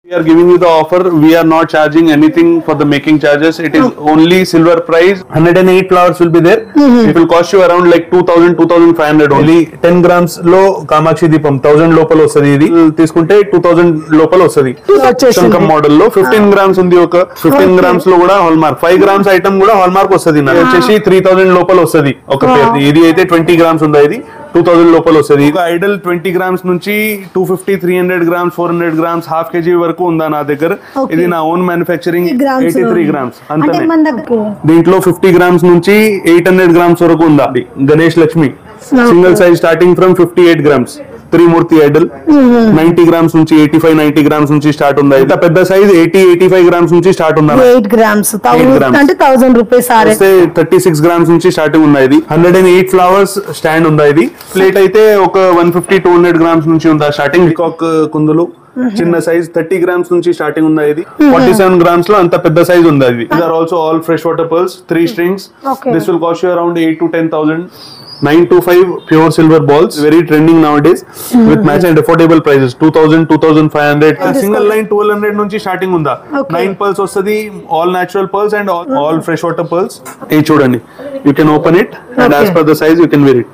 We are giving you the offer. We are not charging anything for the making charges. It is only silver price. 108 flowers will be there. It will cost you around like 2000, 2500 only. 10 grams lo Kamakshi Deepam 1000 lopal ostadi idi. Tiskunte 2000 lopal ostadi. Shankam model lo 15 grams undi oka 15 grams lo kuda hallmark. 5 grams item kuda hallmark ostadi na. Cheshi 3000 lopal ostadi oka pair. Idi aithe 20 grams unda idi. 2000 లోపల వస్తుంది. ఇక Idol 20 grams నుంచి 250, 300 grams, 400 grams, half KG వరకు ఉందా నా దగ్గర. ఇది నా ఓన్ మ్యానుఫ్యాక్చరింగ్. 83 గ్రామ్స్ అంతే. దీంట్లో 50 గ్రామ్స్ నుంచి 800 గ్రామ్స్ వరకు ఉందా. Ganesh Lakshmi single size starting from 58 grams. Trimurti idol 90 grams నుంచి 85, 90 గ్రామ్స్ నుంచి స్టార్ట్ ఉందా. ఇంత పెద్ద సైజ్ 80, 85 గ్రామ్స్ నుంచి స్టార్ట్ ఉందా. 8 గ్రామ్స్ అంటే 1000 రూపీస్. 36 గ్రామ్స్ నుంచి స్టార్టింగ్ ఉందా. ఇది 108 ఫ్లవర్స్ స్టాండ్ ఉందా. ఇది ప్లేట్ అయితే ఒక 150, 200 గ్రామ్స్ నుంచి ఉందా స్టార్టింగ్. పికాక్ కుందులు చిన్న సైజ్ 30 గ్రామ్స్ నుంచి స్టార్టింగ్ ఉందా. ఇది 47 గ్రామ్స్ లో అంత పెద్ద సైజ్ ఉందా. ఇది are also all fresh water pearls 3 strings. This will cost you around 8 to 10,000. 925 pure silver balls, very trending nowadays with match and affordable prices. 2000, 2500. Single line 1200 నుంచి starting ఉందా. 9 pearls వస్తది, all natural pearls and all fresh water pearls. ఇది చూడండి, you can open it and as per the size you can wear it.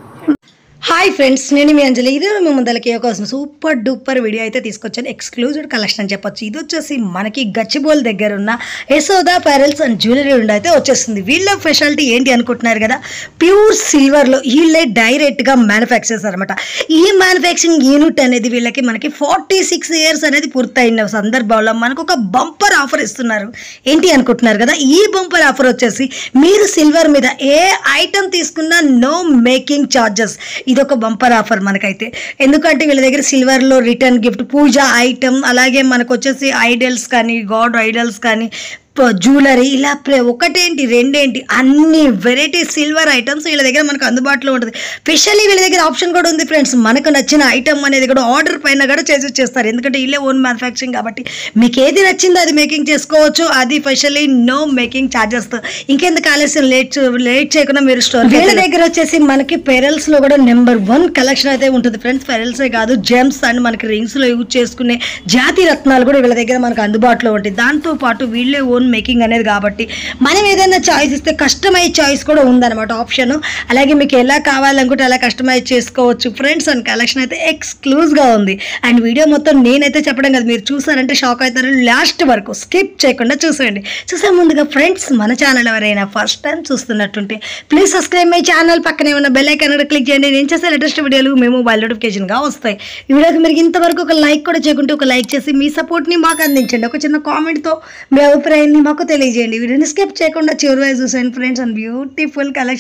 Hi friends, నేను మీ అంజలి. ఇదే మీ ముందలకి ఒక super duper video అయితే తీసుకొచ్చాను. ఎక్స్క్లూజివ్ కలెక్షన్ అని చెప్పొచ్చు. ఇది వచ్చేసి మనకి గచ్చిబౌల్ దగ్గర ఉన్న యశోద అపారెల్స్ అండ్ జ్యువెలరీ నుండి అయితే వచ్చేస్తుంది. వీళ్ళ స్పెషాలిటీ ఏంటి అనుకుంటున్నారు కదా, ప్యూర్ సిల్వర్లో వీళ్ళే డైరెక్ట్గా మ్యానుఫ్యాక్చర్స్ అనమాట. ఈ మ్యానుఫ్యాక్చరింగ్ యూనిట్ అనేది వీళ్ళకి మనకి 46 years అనేది పూర్తయిన సందర్భంలో మనకు ఒక బంపర్ ఆఫర్ ఇస్తున్నారు. ఏంటి అనుకుంటున్నారు కదా, ఈ బంపర్ ఆఫర్ వచ్చేసి మీరు సిల్వర్ మీద ఏ ఐటమ్ తీసుకున్నా నో మేకింగ్ ఛార్జెస్. ఇదొక బంపర్ ఆఫర్ మనకైతే. ఎందుకంటే వీళ్ళ దగ్గర సిల్వర్లో రిటర్న్ గిఫ్ట్, పూజ ఐటమ్, అలాగే మనకు వచ్చేసి ఐడల్స్ కానీ, గాడ్ ఐడల్స్ కానీ, జ్యువెలరీ, ఇలా ఒకటేంటి రెండేంటి అన్ని వెరైటీ సిల్వర్ ఐటమ్స్ వీళ్ళ దగ్గర మనకు అందుబాటులో ఉంటుంది. స్పెషల్లీ వీళ్ళ దగ్గర ఆప్షన్ కూడా ఉంది ఫ్రెండ్స్, మనకు నచ్చిన ఐటమ్ అనేది కూడా ఆర్డర్ పైన కూడా చేస్తారు. ఎందుకంటే వీళ్ళే ఓన్ మ్యానుఫ్యాక్చరింగ్ కాబట్టి మీకు ఏది నచ్చిందో అది మేకింగ్ చేసుకోవచ్చు. అది స్పెషల్లీ నో మేకింగ్ ఛార్జెస్తో. ఇంకెందుకు ఆలస్యం, లేట్ చేయకుండా మీరు స్టోర్. వీళ్ళ దగ్గర వచ్చేసి మనకి పెరల్స్ లో కూడా నెంబర్ 1 కలెక్షన్ అయితే ఉంటుంది ఫ్రెండ్స్. పెరల్సే కాదు, జెమ్స్ అండ్ మనకి రింగ్స్ లో యూజ్ చేసుకునే జాతి రత్నాలు కూడా వీళ్ళ దగ్గర మనకు అందుబాటులో ఉంటాయి. దాంతో పాటు వీళ్ళే ఓన్ మేకింగ్ అనేది కాబట్టి మనం ఏదైనా చాయిస్ ఇస్తే కస్టమైజ్ చాయిస్ కూడా ఉందన్నమాట ఆప్షన్. అలాగే మీకు ఎలా కావాలనుకుంటే అలా కస్టమైజ్ చేసుకోవచ్చు ఫ్రెండ్స్. అండ్ కలెక్షన్ అయితే ఎక్స్క్లూజివ్గా ఉంది. అండ్ వీడియో మొత్తం నేనైతే చెప్పడం కదా, మీరు చూసారంటే షాక్ అవుతారు. లాస్ట్ వరకు స్కిప్ చేయకుండా చూసేయండి. చూసే ముందుగా ఫ్రెండ్స్, మన ఛానల్ ఎవరైనా ఫస్ట్ టైం చూస్తున్నట్టుంటే ప్లీజ్ సబ్స్క్రైబ్ మై ఛానల్. పక్కనే ఉన్న బెల్ ఐకాన్ కూడా క్లిక్ చేయండి. నేను చేసే లేటెస్ట్ వీడియోలు మేము మొబైల్ నోటిఫికేషన్గా వస్తాయి. ఈ వీడియోకి మీరు ఇంతవరకు ఒక లైక్ కూడా చేయకుంటే ఒక లైక్ చేసి మీ సపోర్ట్ని మాకు అందించండి. ఒక చిన్న కామెంట్తో మీ అభిప్రాయాన్ని మాకు తెలియజేయండి. వీడియోని స్కిప్ చేయకుండా చివరి చూసేయండి friends. And beautiful collection.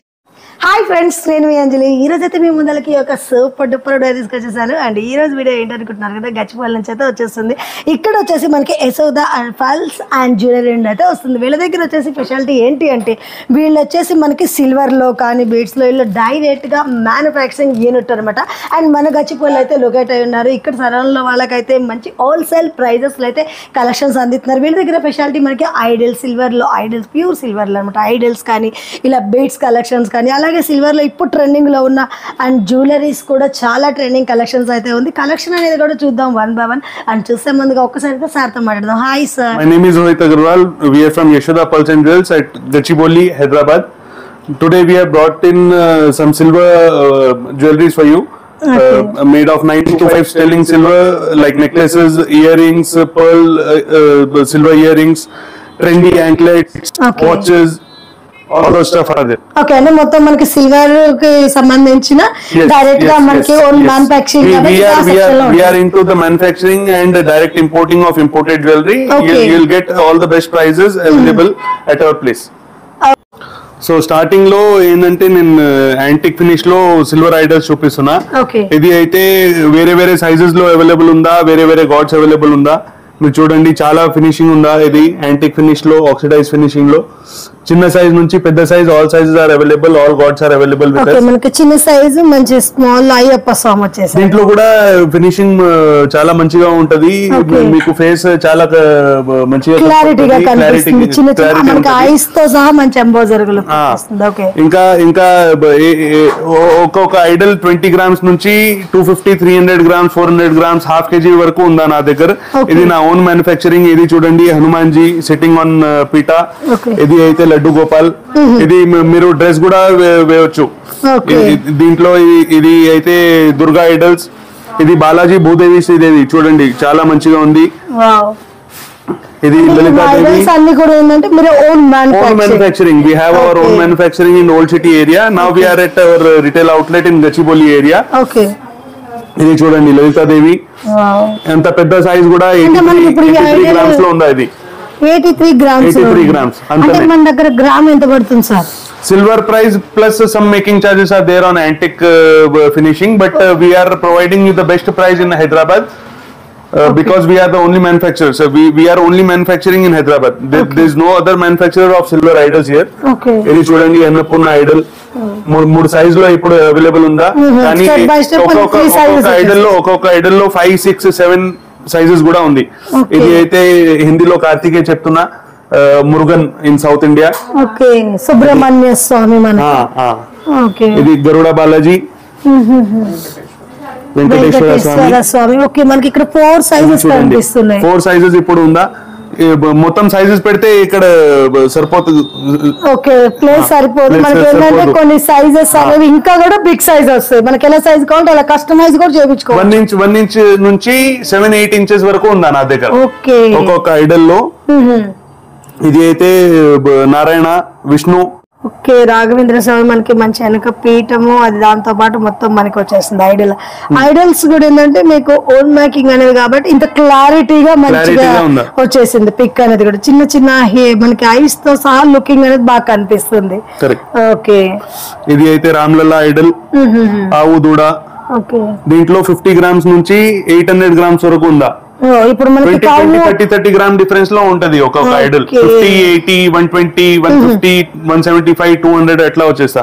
Hi friends, నేను మీ అంజలి. ఈ రోజు అయితే మీ ముందలకి ఒక సూపర్ డూపర్ వీడియో తీసుకొచ్చేసాను. అండ్ ఈ రోజు వీడియో ఏంటనుకుంటున్నారు కదా, గచ్చిబౌల్ నుంచి అయితే వచ్చేస్తుంది. ఇక్కడ వచ్చేసి మనకి యశోద అపారెల్స్ అండ్ జ్యువెలరీ నుండి అయితే వస్తుంది. వీళ్ళ దగ్గర వచ్చేసి స్పెషాలిటీ ఏంటి అంటే, వీళ్ళు వచ్చేసి మనకి సిల్వర్లో కానీ బీడ్స్లో వీళ్ళు డైరెక్ట్గా మ్యానుఫ్యాక్చరింగ్ యూనిట్ అనమాట. అండ్ మన గచ్చిబౌల్ అయితే లొకేట్ అయి ఉన్నారు. ఇక్కడ సరౌండ్లో వాళ్ళకైతే మంచి హోల్సేల్ ప్రైజెస్లో అయితే కలెక్షన్స్ అందిస్తున్నారు. వీళ్ళ దగ్గర స్పెషాలిటీ మనకి ఐడల్ సిల్వర్లో, ఐడల్స్ ప్యూర్ సిల్వర్లో అనమాట. ఐడల్స్ కానీ ఇలా బీడ్స్ కలెక్షన్స్ కానీ, అలాగే సిల్వర్లో ఇప్పుడు ట్రెండింగ్లో ఉన్న అండ్ జ్యువెలరీస్ కూడా చాలా ట్రెండింగ్ కలెక్షన్స్ అయితే ఉంది. కలెక్షన్ అనేది కూడా చూద్దాం 1 by 1. అండ్ చూస్తే ముందుగా ఒక్కసారిగా సార్తో మాట్లాడదాం. Hi sir. My name is Rohit Agarwal. We are from Yashoda Pearls and Jewels at Gachibowli, Hyderabad. Today we have brought in some silver jewelries for you. Made of 925 sterling silver, like necklaces, earrings, pearl silver earrings, trendy anklets, watches. All those stuff are there. Okay, అంటే మొత్తం మనకి silver కి సంబంధించిన direct గా మనకి own manufacturing. We are into the manufacturing and direct importing of imported jewelry. You'll get all the best prices available at our place. So starting లో ఏంటంటే నేను యాంటిక్ ఫినిష్ లో సిల్వర్ ఐడల్స్ చూపిస్తున్నా. ఇది అయితే వేరే వేరే సైజెస్ లో అవైలబుల్ ఉందా, వేరే వేరే గాడ్స్ అవైలబుల్ ఉందా మీరు చూడండి. చాలా ఫినిషింగ్ ఉందా. ఇది యాంటిక్ ఫినిష్ లో, ఆక్సిడైజ్ ఫినిషింగ్ లో చిన్న సైజ్ నుంచి పెద్ద size all sizes are available, all gods are available with us. మనకి చిన్న సైజ్ మంచి స్మాల్ అయ్యప్ప స్వామి వచ్చేసి దీంట్లో కూడా ఫినిషింగ్ చాలా మంచిగా ఉంటది. మీకు ఫేస్ చాలా మంచిగా క్లారిటీగా కనిపిస్తుంది. చిన్న చిన్న మనకి ఐస్ తో సహా మంచి ఎంబోజర్ వస్తుంది. ఇంకా ఇంకా ఒక్కొక్క ఐడల్ 20 grams నుంచి 250, 300 grams, 400 grams, half kg వరకు ఉందా నా దగ్గర. ఇది నా ఓన్ మ్యానుఫ్యాక్చరింగ్. ఇది చూడండి హనుమాన్ జీ సిట్టింగ్ ఆన్ పీఠా. ఇది అయితే లడ్డు గోపాల్. ఇది మీరు డ్రెస్ కూడా వేయొచ్చు దీంట్లో. ఇది అయితే దుర్గా ఐడల్స్. ఇది బాలాజీ భూదేవి శ్రీదేవి చూడండి చాలా మంచిగా ఉంది. ఇది అన్ని కూడా ఏంటంటే మీరు own manufacturing. We have our own manufacturing in old city area. Now we are at our retail outlet in Gachibowli area. ఇది చూడండి లలితాదేవి. ఎంత పెద్ద సైజ్ కూడా 83 grams లో ఉందా. ఇది 83 grams. అంటే మన దగ్గర గ్రామ్ ఎంత పడుతుంది sir? Silver price plus some making charges are there on antique finishing, but we are providing you the best price in Hyderabad. Because we are the only manufacturer, so we are only manufacturing in Hyderabad. There is no other manufacturer of silver idols here. ఇది చూడండి Annapurna Idol. 3 size లో ఇప్పుడు available ఉందా. కానీ ఒక్కొక్క Idol లో 5, 6, 7 sizes కూడా ఉంది. ఇది అయితే హిందీలో కార్తికేయ చెప్తున్నా. Murugan in South India. Subrahmanya Swamy. ఇది గరుడ బాలాజీ, వెంకటేశ్వర స్వామి. మనకి ఇక్కడ 4 సైజెస్ కనిపిస్తున్నాయి. 4 సైజెస్ ఇప్పుడు ఉందా. మొత్తం సైజెస్ పెడితే ఇక్కడ సరిపోతుంది. ప్లేస్ సరిపోదు. మనకి ఏంటంటే కొన్ని సైజెస్ అనేవి ఇంకా కూడా బిగ్ సైజ్ వస్తాయి. మనకి ఎలా సైజ్ కావాలంటే అలా కస్టమైజ్ కూడా చేయించుకోవాలి. 1 inch నుంచి 7-8 inches వరకు ఉందా నా దగ్గర ఒక్కొక్క ఐడల్ లో. ఇది అయితే నారాయణ విష్ణు. రాఘవేంద్ర స్వామి మనకి మంచి వెనక పీఠము అది దాంతో పాటు మొత్తం మనకి వచ్చేస్తుంది. ఐడల్స్ కూడా ఏంటంటే మీకు ఓన్ మేకింగ్ అనేది కాబట్టి ఇంత క్లారిటీగా మంచిగా వచ్చేసింది. పిక్ అనేది కూడా చిన్న చిన్న మనకి ఐస్ తో సహా లుకింగ్ అనేది బాగా కనిపిస్తుంది. ఇది అయితే రామ్లల్లా ఐడల్, ఆవు దూడ. దీంట్లో 50 grams నుంచి 800 grams వరకు ఉందా. ఇప్పుడు మనకి 30 gram డిఫరెన్స్ లో ఉంటది ఒక్కొక్క ఐడల్. 50, 80, 120, 150, 175, 200 ఎట్లా వచ్చేస్తా.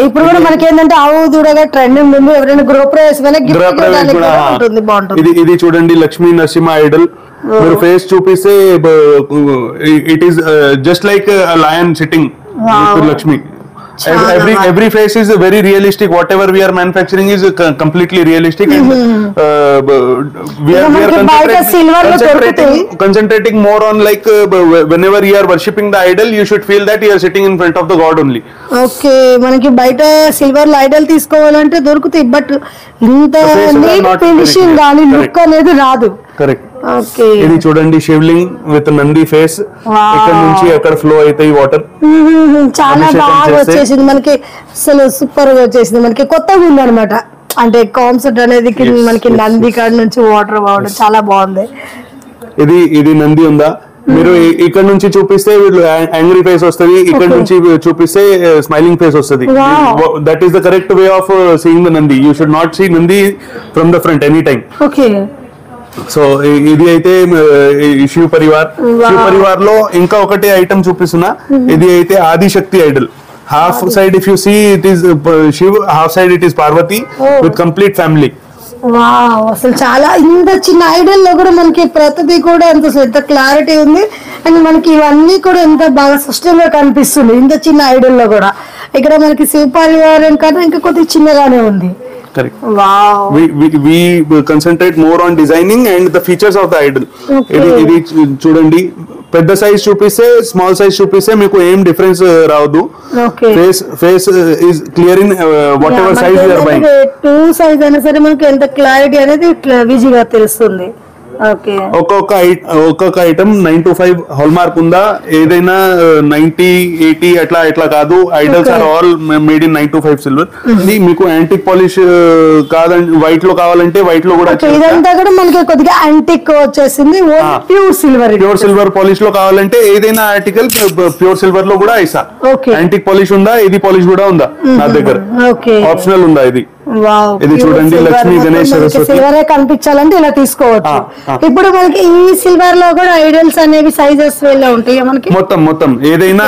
ఇప్పుడు కూడా మనకి ఏంటంటే ఆవు దూడగా ట్రెండింగ్ ఉంది. ఎవరైనా గృహప్రవేశం ఇది చూడండి లక్ష్మీ నరసింహ ఐడల్. మీరు ఫేస్ చూపిస్తే it is just like lion sitting Lakshmi. Every face is very realistic. Whatever we are manufacturing is completely realistic, and we are concentrating more on like whenever you are worshipping the idol, you should feel that you are sitting in front of the god only. మనకి బయట silver Idol తీసుకోవాలంటే దొరుకుతాయి, but ఇంత neat finishing గానీ look అనేది రాదు. Correct. ఇది చూడండి శివలింగ్ విత్ నంది ఫేస్. ఇక్కడ నుంచి అక్కడ ఫ్లో అవుతాయి వాటర్. చాలా బాగా వచ్చేసింది మనకి. అసలు సూపర్ గా వచ్చేసింది. మనకి కొత్తగా ఉంది అనమాట. అంటే కాన్సెప్ట్ అనేది మనకి నంది కాడ నుంచి వాటర్ రావడం చాలా బాగుంది. ఇది నంది ఉందా. మీరు ఇక్కడ నుంచి చూపిస్తే యాంగ్రీ ఫేస్ వస్తుంది, ఇక్కడ నుంచి చూపిస్తే స్మైలింగ్ ఫేస్ వస్తుంది. That is the correct way of seeing the Nandi. You should not see Nandi from the front any time. So ఇది అయితే శివ పరివార్ లో ఇంకా ఒకటి ఐటమ్ చూపిస్తున్నా. ఇది అయితే Adishakti idol. Half side if you see it is Shiv, half side it is Parvati with complete family. అసలు చాలా ఇంత చిన్న ఐడల్ లో కూడా మనకి ప్రతిదీ కూడా ఎంత క్లారిటీ ఉంది. అండ్ మనకి ఇవన్నీ కూడా ఎంత బాగా స్పష్టంగా కనిపిస్తుంది ఇంత చిన్న ఐడల్ లో కూడా. ఇక్కడ మనకి శివ పరివారం కన్నా ఇంకా కొద్దిగా చిన్నగానే ఉంది. Correct. Wow. We concentrate more on designing and the features of the idol. ఇది చూడండి పెద్ద సైజ్ చూపిస్తే స్మాల్ సైజ్ చూపిస్తే మీకు ఏం డిఫరెన్స్ రావద్దు. Face is clear in whatever size you are buying. 2 size అయినా సరే మనకి ఎంత క్లారిటీ అనేది విజిగా తెలుస్తుంది. ఒక్కొక్క ఐటమ్ 925 హాల్ మార్క్ ఉందా. ఏదైనా 90, 80 అట్లా కాదు. Idols are all made in 925 silver. మీకు యాంటిక్ పాలిష్ కాదండి, వైట్ లో కావాలంటే వైట్ లో కూడా. ఇదంతా కూడా మనకి కొద్దిగా యాంటిక్ వచ్చేసింది. ప్యూర్ సిల్వర్ పాలిష్ లో కావాలంటే ఏదైనా ఆర్టికల్ ప్యూర్ సిల్వర్ లో కూడా ఇస్తా. యాంటిక్ పాలిష్ ఉందా, ఇది పాలిష్ కూడా ఉందా నా దగ్గర. ఆప్షనల్ ఉందా ఇది. వావ్, ఇది చూడండి లక్ష్మీ గణేష్ సరస్వతి సిల్వర్ కనిపించాలంటే ఇలా తీసుకోవచ్చు. ఇప్పుడు మనకి ఈ సిల్వర్ లో కూడా ఐడల్స్ అనేవి సైజెస్ లో ఉంటాయి మనకి. మొత్తం ఏదైనా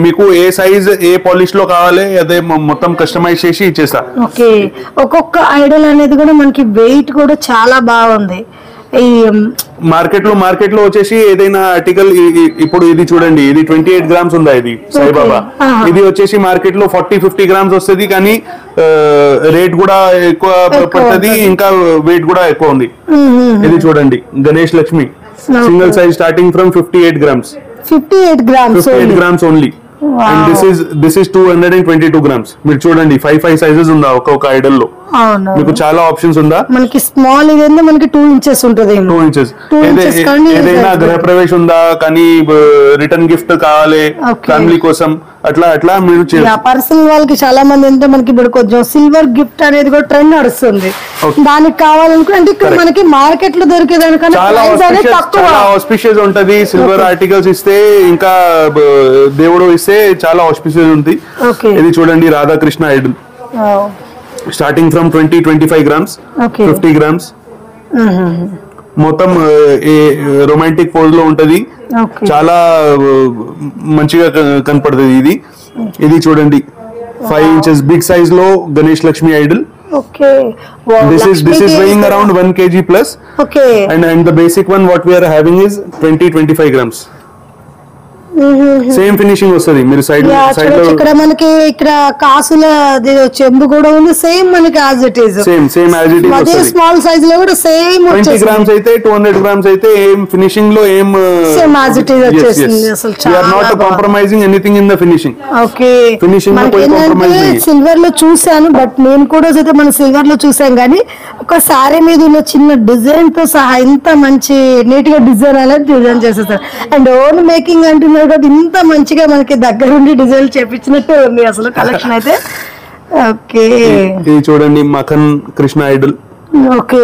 మీకు ఏ సైజ్ ఏ పాలిష్ లో కావాలి అదే మొత్తం కస్టమైజ్ చేసి ఇచ్చేస్తా. ఓకే, ఒక్కొక్క ఐడల్ అనేది కూడా మనకి వెయిట్ కూడా చాలా బాగుంది. ఈ మార్కెట్ లో వచ్చేసి ఏదైనా ఆర్టికల్ ఇప్పుడు ఇది చూడండి, ఇది 28 గ్రామ్స్ ఉందా, ఇది సాయిబాబా. ఇది వచ్చేసి మార్కెట్ లో 40-50 గ్రామ్స్ వస్తుంది, కానీ రేట్ కూడా ఎక్కువ పడుతుంది, ఇంకా వెయిట్ కూడా ఎక్కువ ఉంది. ఇది చూడండి Ganesh Lakshmi single size starting from 58 grams. 58 grams only. And this is 222 grams. మీరు చూడండి 5 సైజెస్ ఉందా ఒక్కొక్క ఐడల్ లో. మీకు చాలా ఆప్షన్స్ ఉందా. మనకి స్మాల్ ఇది మనకి 2 ఇంచెస్ ఉంటుంది. 2 ఇంచెస్ ఏదైనా గృహ ప్రవేశం ఉందా, కానీ రిటర్న్ గిఫ్ట్ కావాలి ఫ్యామిలీ కోసం, అట్లా మీరు పర్సనల్ వాళ్ళకి చాలా మంది అంటే మనకి ఇప్పుడు కొంచెం సిల్వర్ గిఫ్ట్ అనేది కూడా ట్రెండ్ నడుస్తుంది. దానికి కావాలనుకుంటే ఇక్కడ మనకి మార్కెట్ లో దొరికేదానికన్నా చాలా ఆస్పిషియస్ ఉంటది. సిల్వర్ ఆర్టికల్స్ ఇస్తే ఇంకా దేవుడు ఇస్తే చాలా ఆస్పిషియస్ ఉంది. ఇది చూడండి Radhakrishna Idol starting from 20-25 grams, 50 grams. మొత్తం రొమాంటిక్ పోజ్ లో ఉంటది, చాలా మంచిగా కనపడుతుంది. ఇది చూడండి 5 ఇంచెస్ బిగ్ సైజ్ లో Ganesh Lakshmi Idol. This is weighing around 1 kg plus. And the basic one what we are having is 20-25 grams. Same finishing వస్తుంది. మీరు సైడ్ లో ఇక్కడ మనకి ఇక్కడ కాసుల చెంబు కూడా ఉంది, సేమ్ మనకి as it is same as it is వస్తుంది. స్మాల్ సైజ్ లో కూడా సేమ్ 20 గ్రామ్స్ అయితే 200 గ్రామ్స్ అయితే ఏం ఫినిషింగ్ లో ఏం సేమ్ యాజ్ ఇట్ ఈస్ వచ్చేసింది. అసలు we are not compromising anything in the finishing. Okay, finishing లో કોઈ కాంప్రమైజ్ లేదు. సిల్వర్ లో చూసాను, బట్ నేను కూడా అయితే మన సిల్వర్ లో చూసాం, కానీ ఒక సారీ మీద ఉన్న చిన్న డిజైన్ తో సహా ఇంత మంచి నీట్ గా డిజైన్ అనేది డిజైన్ చేసేస్తారు. అండ్ ఓన్ మేకింగ్ అంటున్నారు, ఇంత మంచిగా మనకి దగ్గరుండి డిజైన్ చేపించినట్టు ఉంది అసలు కలెక్షన్ అయితే. ఓకే, ఇది చూడండి మఖన్ కృష్ణ ఐడల్. ఓకే,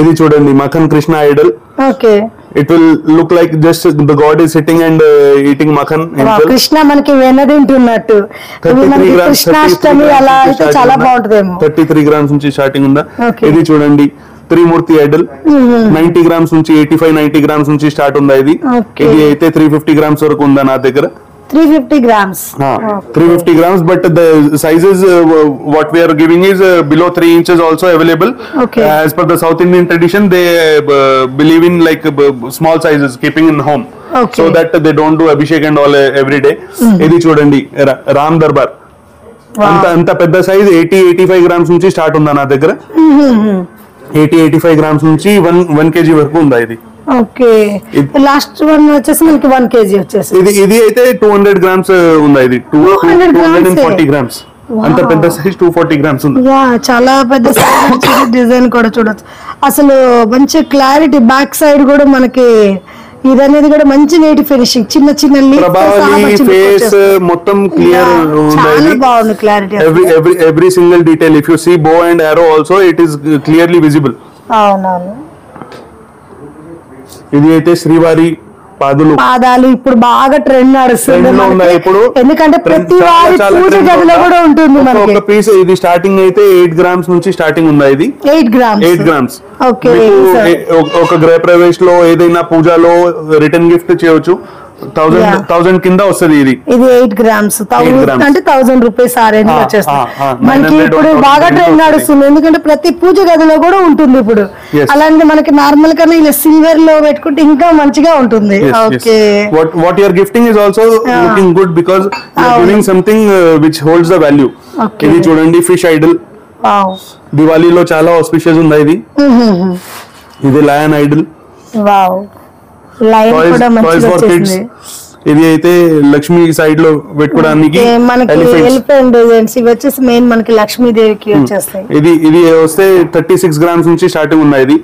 ఇది చూడండి Makhan Krishna Idol. Okay, it will look like just the god is sitting and eating makhan himself. Krishna మనకి వెన్నదింటున్నట్టు. కృష్ణాష్టమి అలా అయితే చాలా బాగుంటుందేమో. 33 గ్రామ్స్ నుంచి స్టార్టింగ్ ఉందా. ఇది చూడండి త్రిమూర్తి ఐడల్ 90 గ్రామ్స్ నుంచి 85-90 గ్రామ్స్ నుంచి స్టార్ట్ ఉందా. ఇది అయితే 350 గ్రామ్స్ వరకు ఉందా నా దగ్గర. 350 grams. 350 grams, but the sizes what we are giving is below 3 inches also available. As per the South Indian tradition, they believe in like small sizes, keeping in home, so that they don't do abhishek and all every day. Idi chudandi Ram Darbar anta pedda size 80-85 grams nunchi start unda na daggara. 80-85 grams nunchi 1 kg వరకు ఉందా ఇది. Okay, last one వచ్చేసి మనకి 1 kg వచ్చేసి. ఇది అయితే 200 grams ఉందా. ఇది 240 గ్రామ్స్. అంత పెద్ద సైజ్ 240 గ్రామ్స్ ఉంది. చాలా పెద్ద సైజ్. డిజైన్ కూడా చూడొచ్చు, అసలు మంచి క్లారిటీ. బ్యాక్ సైడ్ కూడా మనకి ఇది అనేది కూడా మంచి నీటి ఫినిషింగ్, చిన్న ఫేస్ మొత్తం క్లియర్ చాలా బాగుంది clarity. Every single detail, if you see bow and arrow also it is clearly visible. అవునవును. ఇది అయితే శ్రీవారి పాదాలు ఇప్పుడు బాగా ట్రెండ్ నడుస్తుంది, ఎందుకంటే ప్రతి వారి పూజ గదిలో కూడా ఉంటుంది మనకి. ఒక పీస్ ఇది స్టార్టింగ్ అయితే 8 గ్రామ్స్ నుంచి స్టార్టింగ్ ఉందా. ఇది 8 గ్రామ్స్. ఓకే, ఒక గృహ ప్రవేశ్ లో ఏదైనా పూజలో రిటర్న్ గిఫ్ట్ చేయొచ్చు. 1000 కింద వస్తుంది. ఇది 8 గ్రామ్స్ అంటే 1000 రూపీస్ ఆ రేంజ్ వచ్చేస్తుంది మనకి. ఇప్పుడు బాగా ట్రెండ్ నడుస్తుంది, ఎందుకంటే ప్రతి పూజ గదిలో కూడా ఉంటుంది ఇప్పుడు. అలాంటి మనకి నార్మల్ కన్నా ఇలా సిల్వర్ లో పెట్టుకుంటే ఇంకా మంచిగా ఉంటుంది. Okay, what your gifting is also looking good because you are giving something which holds the value. ఇది చూడండి ఫిష్ ఐడల్. దివాళీలో చాలా ఆస్పిషియస్ ఉంది ఇది. ఇది లయన్ ఐడల్. వావ్, లైన్ కూడా మంచిగా వచ్చేసింది. ఇది అయితే లక్ష్మి సైడ్ లో పెట్టుకోవడానికి మనకి ఎలిఫెంట్ డిజైన్స్ ఇవి వచ్చేసి మెయిన్ మనకి లక్ష్మీదేవికి వచ్చేస్తాయి. ఇది వస్తే 36 గ్రామ్స్ నుంచి స్టార్టింగ్ ఉన్నాయి. ఇది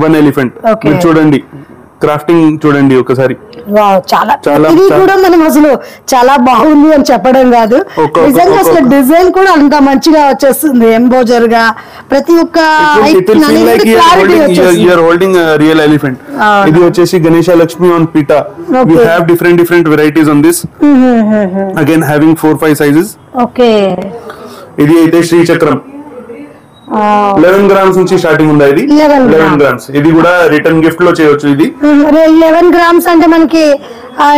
1 ఎలిఫెంట్. చూడండి క్రాఫ్టింగ్ చూడండి ఒకసారి. చాలా ఇది కూడా మనం అసలు చాలా బాగుంది అని చెప్పడం కాదు, నిజంగా అసలు డిజైన్ కూడా అంత మంచిగా వచ్చేస్తుంది. ఎంబోజర్ గా ప్రతి ఒక్క రియల్ ఎలిఫెంట్. ఇది వచ్చేసి Ganesha Lakshmi on PETA. We have different varieties on this. Again having 4-5 sizes. Okay ఇది అయితే శ్రీ చక్రం 11 గ్రామ్స్ నుంచి స్టార్టింగ్ ఉందా ఇది 11 గ్రామ్స్ ఇది కూడా రిటర్న్ గిఫ్ట్ లో చేయొచ్చు ఇది 11 గ్రామ్స్ అంటే మనకి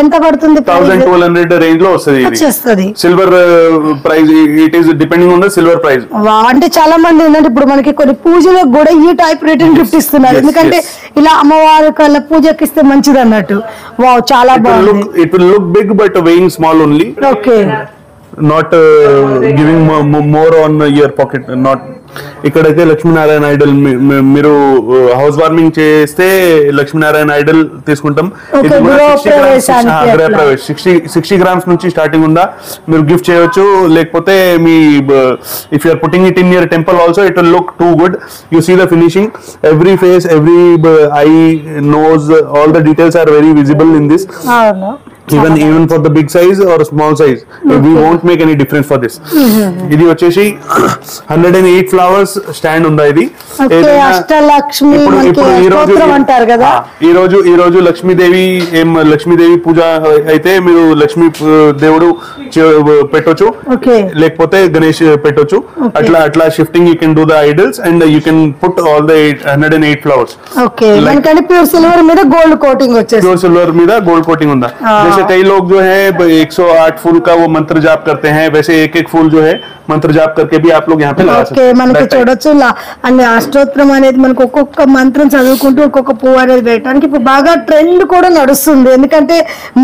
ఎంత పడుతుంది 1200 రేంజ్ లో వస్తుంది silver price it is depending on the silver price అంటే చాలా మంది ఏంటంటే ఇప్పుడు మనకి కొన్ని పూజలకు కూడా ఈ టైప్ రిటర్న్ గిఫ్ట్ ఇస్తున్నారు ఎందుకంటే ఇలా అమ్మవారి కళ్ళ పూజకి ఇస్తే మంచిది అన్నట్టు వావ్ చాలా బాగుంది it will look big but weighing small only okay not giving more on your pocket not ఇక్కడైతే లక్ష్మీనారాయణ ఐడల్ మీరు హౌస్ వార్మింగ్ చేస్తే లక్ష్మీనారాయణ ఐడల్ తీసుకుంటాం 60 గ్రామ్స్ నుంచి స్టార్టింగ్ ఉందా మీరు గిఫ్ట్ చేయొచ్చు లేకపోతే మీ if you are putting it in your temple also it will look too good you see the finishing every face every eye nose all the details are very visible in this even for the big size or small size we won't make any difference for this ఇది వచ్చేసి 108 flowers stand ఉందా ఇది అష్టలక్ష్మి స్తోత్రం అంటారు కదా ఈ రోజు లక్ష్మీదేవి పూజ అయితే మీరు లక్ష్మీ దేవుడు పెట్టొచ్చు లేకపోతే గణేష్ పెట్టొచ్చు అట్లా shifting you can do the idols and you can put all the 108 flowers pure silver మీద గోల్డ్ కోటింగ్ వచ్చేసి ప్యూర్ సిల్వర్ మీద గోల్డ్ కోటింగ్ ఉందా जैसे कई लोग जो है 108 फूल का वो मंत्र जाप करते हैं वैसे एक एक फूल जो है मंत्र जाप करके भी आप लोग यहाँ पे लगा सकते हैं మనకి చూడొచ్చు అన్ని అష్టోత్తరం అనేది మనకు ఒక్కొక్క మంత్రం చదువుకుంటూ ఒక్కొక్క పువ్వు అనేది పెట్టడానికి ఇప్పుడు బాగా ట్రెండ్ కూడా నడుస్తుంది ఎందుకంటే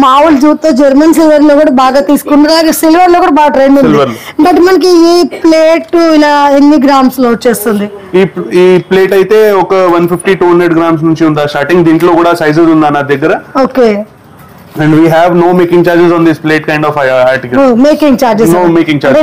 మామూలు జూతో జర్మన్ సిల్వర్ లో కూడా బాగా తీసుకున్నారు సిల్వర్ లో కూడా బాగా ట్రెండ్ ఉంది బట్ మనకి ఈ ప్లేట్ ఇలా ఎన్ని గ్రామ్స్ లో వచ్చేస్తుంది ఈ ప్లేట్ అయితే ఒక 150-200 గ్రామ్స్ నుంచి ఉందా స్టార్టింగ్ దీంట్లో కూడా సైజెస్ ఉందా నా దగ్గర okay and we have no making charges on this plate kind of article no making charges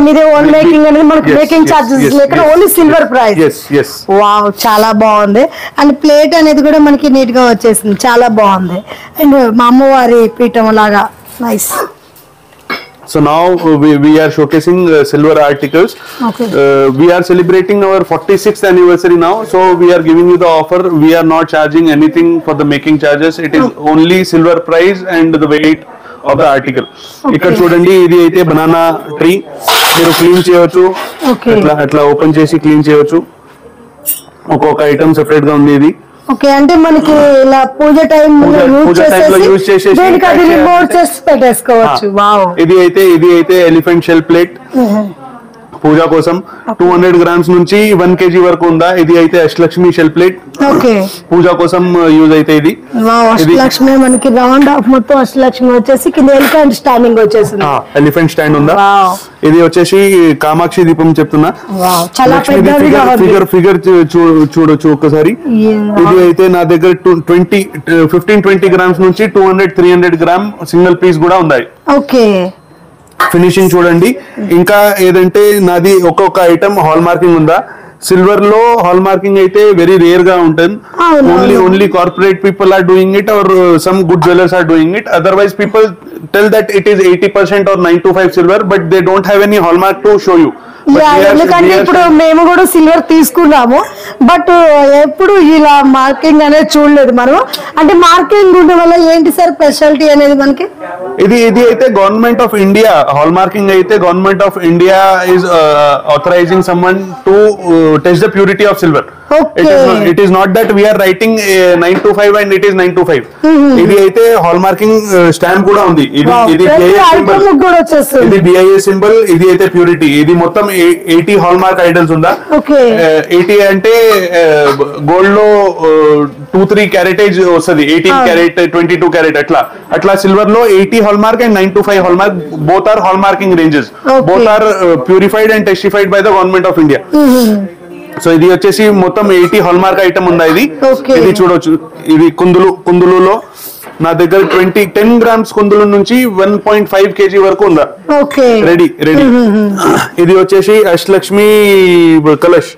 మీదే ఓన్ మేకింగ్ అనేది మనకి మేకింగ్ చార్జెస్ లేక only silver price yes wow చాలా బాగుంది అండ్ ప్లేట్ అనేది కూడా మనకి నీట్ గా వచ్చేసింది చాలా బాగుంది అండ్ మా అమ్మవారి పీఠం లాగా nice So now we are showcasing silver articles. Okay. We are celebrating our 46th anniversary now. So we are giving you the offer. We are not charging anything for the making charges. It is only silver price and the weight of the article. ఇక్కడ చూడండి ఇది అయితే banana tree మీరు clean చేయొచ్చు అట్లా open చేసి clean చేయొచ్చు ఒక్కొక్క ఐటమ్ సెపరేట్ గా ఉంది ఇది ఓకే అంటే మనకి ఇలా పూజ టైం యూజ్ చేసేసి దీనికి అది రిమోట్ చేసి పెట్టేసుకోవచ్చు వావ్ ఇది అయితే ఎలిఫెంట్ షెల్ ప్లేట్ పూజ కోసం 200 గ్రామ్స్ నుంచి 1 kg వరకు ఉందా ఇది అయితే అష్టలక్ష్మి షెల్ ప్లేట్ పూజ కోసం యూజ్ అయితే ఇది అష్టలక్ష్మి మనకి రౌండ్ ఆఫ్ మొత్తం అష్టలక్ష్మి వచ్చేసి కింద ఎలిఫెంట్ స్టాండింగ్ వచ్చేసింది ఎలిఫెంట్ స్టాండ్ ఉందా ఇది వచ్చేసి కామాక్షి దీపం చెప్తున్నా ఫిగర్ చూడొచ్చు ఒక్కసారి ఇది అయితే నా దగ్గర 15-20 గ్రామ్స్ నుంచి 200-300 గ్రామ్ సింగిల్ పీస్ కూడా ఉన్నాయి ఓకే ఫినిషింగ్ చూడండి ఇంకా ఏదంటే నాది ఒక్కొక్క ఐటమ్ హాల్ మార్కింగ్ ఉందా సిల్వర్ లో హాల్ మార్కింగ్ అయితే వెరీ రేర్ గా ఉంటుంది only corporate people are doing it or some good jewellers are doing it otherwise people tell that it is 80% or 925 silver but they don't have any hallmark to show you ఎందుకంటే ఇప్పుడు మేము కూడా silver తీసుకున్నాము but ఎప్పుడు ఇలా marking అనేది చూడలేదు మనం అంటే మార్కింగ్ ఉండడం వల్ల ఏంటి సార్ స్పెషాలిటీ అనేది మనకి ఇది అయితే government of India hallmarking అయితే government of India is authorising someone to test the purity of silver it is not that we are writing 925 and it is 925 ఇది అయితే హాల్ మార్కింగ్ స్టాంప్ కూడా ఉంది ఇది BIS సింబల్ ఇది అయితే purity ఇది మొత్తం 80 హాల్ మార్క్ ఐడల్స్ ఉందా 80 అంటే గోల్డ్ లో 2-3 క్యారెటేజ్ వస్తుంది 18 క్యారెట్ 22 క్యారెట్ అట్లా సిల్వర్ లో 80 hallmark and 925 hallmark both are hallmarking ranges both are purified and testified by the government of India so ఇది వచ్చేసి మొత్తం 80 హాల్ మార్క్ ఐటమ్ ఉందా ఇది చూడొచ్చు ఇది కుందులులో నా దగ్గర 10 గ్రామ్స్ కుందులు నుంచి 1.5 kg వరకు ఉందా రెడీ ఇది వచ్చేసి అష్టలక్ష్మి కలశ్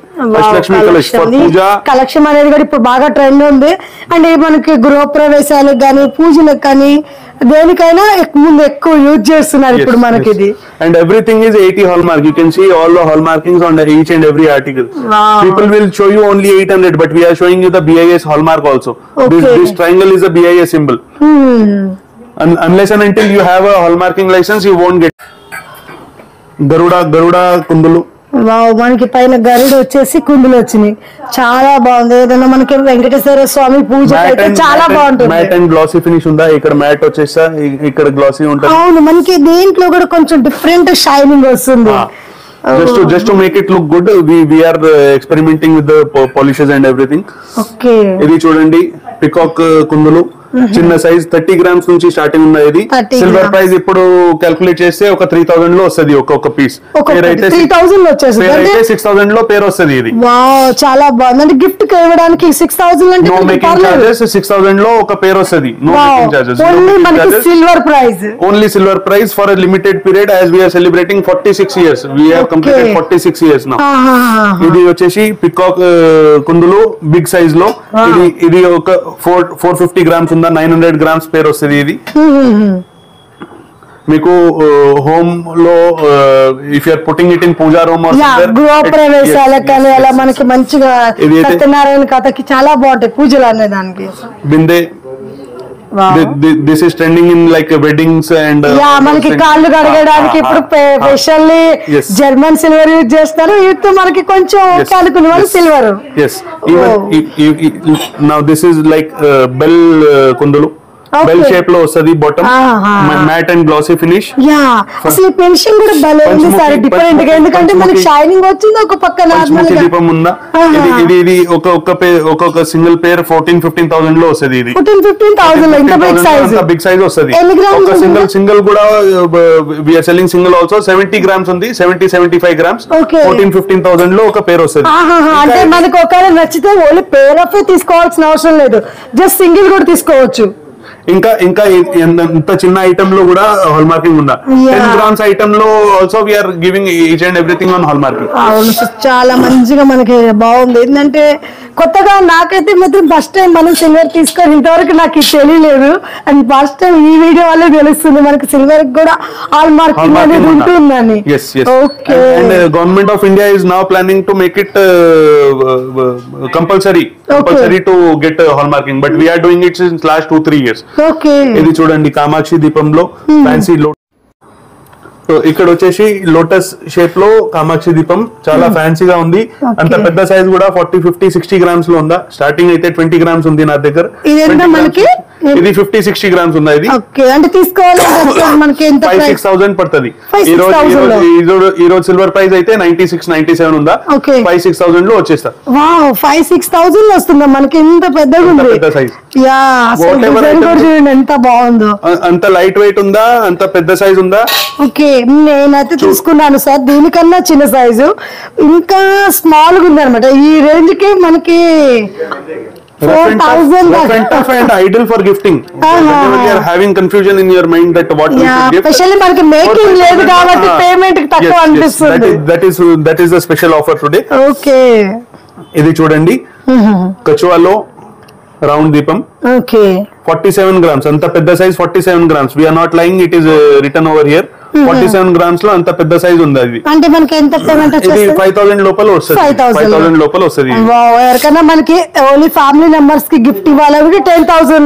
పూజ కలెక్షన్ అనేది కూడా ఇప్పుడు బాగా ట్రెండ్ ఉంది అండ్ మనకి గృహ ప్రవేశాలకు కానీ పూజలకు కానీ దేనికైనా ముందు ఎక్కువ యూజ్ చేస్తున్నారు ఇప్పుడు మనకి ఇది and everything is 80 hallmark you can see all the hallmarkings on each and every article people will show you only 800 but we are showing you the BIS hallmark also this triangle is a BIS symbol unless and until you have a hallmarking license you won't get గరుడ కుందులు. Wow, మనకి పైన గరుడు వచ్చేసి కుందులు వచ్చినాయి, చాలా బాగుంది. ఏదైనా మనకి వెంకటేశ్వర స్వామి పూజ అయితే చాలా బాగుంటుంది. మ్యాట్ అండ్ గ్లాసీ ఫినిష్ ఉందా, ఇక్కడ మ్యాట్ వచ్చేసా, ఇక్కడ గ్లాసీ ఉంటుంది. అవును, మనకి దీంట్లో కూడా కొంచెం డిఫరెంట్ షైనింగ్ వస్తుంది. Just to make it look good, we are experimenting with the polishes and everything. Okay. ఇది చూడండి పికాక్ కుందులు, చిన్న సైజ్ 30 grams నుంచి స్టార్టింగ్ ఉన్నాయి. ఇది సిల్వర్ ప్రైస్ ఇప్పుడు క్యాల్కులేట్ చేస్తే ఒక 3000 లో వస్తుంది ఒక్కొక్క పీస్. పేర్ అయితే 3000 లో వచ్చేస్తుంది, పేర్ అయితే 6000 లో పేర్ వస్తుంది. ఇది వావ్, చాలా బాగుంది. అంటే గిఫ్ట్ కి ఇవ్వడానికి 6000 అంటే నో మేకింగ్ చార్జెస్. 6000 లో ఒక పేర్ వస్తుంది. No making charges. ఓన్లీ మనకి silver price. Only silver price for a limited period as we are celebrating 46 years. We have completed 46 years now. ఇది వచ్చేసి పికాక్ కుందులు బిగ్ సైజ్ లో. ఇది ఒక 450 grams ఉందా, 900 grams పేర్ వస్తుంది. ఇది మీకు హోమ్ లో if you are putting it in puja room or somewhere, గృహ ప్రవేశాలకు కానీ అలా మనకి మంచిగా సత్యనారాయణ కథకి చాలా బాగుంటాయి పూజలు అనే దానికి. బిందె, this is trending in like weddings and మనకి కాళ్ళు కడగడానికి ఇప్పుడు స్పెషల్లీ జర్మన్ సిల్వర్ యూజ్ చేస్తారు. ఇప్పుడు మనకి కొంచెం కాలుకునే వాళ్ళు silver. Now this is like bell కుందులు, బెల్ షేప్ లో వస్తుంది. Bottom matt and glossy finish. అసలు ఫినిషింగ్ కూడా భలే ఉంది సార్, డిఫరెంట్ గా. ఎందుకంటే మనకి షైనింగ్ వచ్చింది. ఒక పక్క నార్మల్ గా దీపం ఉందా. ఇది ఒక్కొక్క సింగిల్ పేర్ 14,000-15,000 లో వస్తుంది. ఇది 14,000-15,000 ఇంత బిగ్ సైజ్ వస్తుంది. ఒక సింగిల్ కూడా we are selling single also 70 grams ఉంది. 70-75 grams 14,000-15,000 లో ఒక పేర్ వస్తుంది. అంటే మనకి ఒకవేళ నచ్చితే ఓన్లీ పేర్ ఆఫ్ తీసుకోవాల్సిన అవసరం లేదు, జస్ట్ సింగిల్ కూడా తీసుకోవచ్చు. ఇంకా ఇంత చిన్న ఐటమ్ లో కూడా హాల్ మార్కింగ్ ఉందా. 10 grams ఐటమ్ లో also we are giving each and everything on hallmarking. అవును, చాలా మంచిగా మనకి బాగుంది. ఏంటంటే కొత్తగా నాకైతే మాత్రం ఫస్ట్ టైం మనం సిల్వర్ తీసుకొని ఇంతవరకు నాకు తెలియలేదు. అండ్ ఫస్ట్ టైం ఈ వీడియో వల్లే తెలుస్తుంది మనకి సిల్వర్ కూడా హాల్ మార్కింగ్ అనేది ఉంటుందని. Okay. And government of India is now planning to make it compulsory to get hallmarking, but we are doing it since last 2-3 years. ఇది చూడండి కామాక్షి దీపంలో ఫ్యాన్సీ ఇక్కడ వచ్చేసి లోటస్ షేప్ లో కామాక్షి దీపం చాలా ఫ్యాన్సీగా ఉంది. అంత పెద్ద సైజ్ కూడా 40-50-60 grams లో ఉందా. స్టార్టింగ్ అయితే 20 grams ఉంది నా దగ్గర. ఇది 50-60 grams ఉందా. ఇది అంటే తీసుకోవాలంటే మనకి 5,000-6,000 పడుతుంది. ఈ రోజు సిల్వర్ ప్రైస్ అయితే 96-97 ఉందా. 5,000-6,000 లో వచ్చేస్తా. 5,000-6,000 లో వస్తుందా మనకి, ఇంత పెద్దగా ఉంది. పెద్ద సైజ్. ఎంత బాగుందో. అంత లైట్ వెయిట్ ఉందా, అంత పెద్ద సైజ్ ఉందా. ఓకే, నేనైతే తీసుకున్నాను సార్ దీనికన్నా చిన్న సైజు, ఇంకా స్మాల్ గా ఉంది అనమాట. ఈ రేంజ్ కి మనకి 4,000 ideal for gifting. Whenever you are having confusion in your mind that what you should gift, especially మనకి మేకింగ్ లేదు కాబట్టి పేమెంట్ కి తక్కువ అనిపిస్తుంది. That is the special offer today. Okay, ఇది చూడండి కచువాలో రౌండ్ దీపం. ఓకే, 47 grams అంత పెద్ద size. 47 grams, we are not lying, it is written over here. 47 grams లో అంత పెద్ద సైజ్ ఉంది. అది అంటే మనకి ఎంత పేమెంట్ వచ్చేది 5,000 లోపల వస్తుంది. 5,000 లోపల వస్తుంది. ఎవరికైనా మనకి ఓన్లీ ఫ్యామిలీ మెంబర్స్ కి గిఫ్ట్ ఇవ్వాలంటే 10,000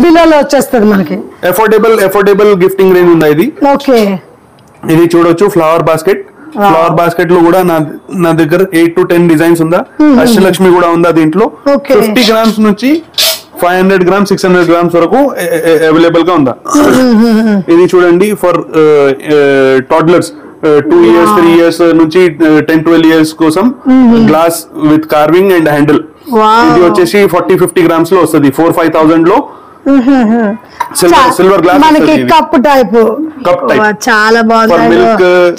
బిల్లులో వచ్చేస్తుంది మనకి. అఫోర్డబుల్ గిఫ్టింగ్ రేంజ్ ఉంది ఇది. ఓకే, ఇది చూడొచ్చు ఫ్లవర్ బాస్కెట్. ఫ్లవర్ బాస్కెట్ లో కూడా నా దగ్గర 8-10 డిజైన్స్ ఉందా. అష్టలక్ష్మి కూడా ఉందా దీంట్లో. 50 grams నుంచి 500 grams 600 grams వరకు అవైలబుల్ గా ఉందా. ఇది చూడండి ఫర్ టాడ్లర్స్ 2 years 3 years నుంచి 10-12 years కోసం glass with carving and handle. ఇది వచ్చేసి 40-50 grams లో వస్తుంది. 4,000-5,000 లో సిల్వర్ గ్లాస్ మనకి కప్ టైప్ చాలా బాగుంది.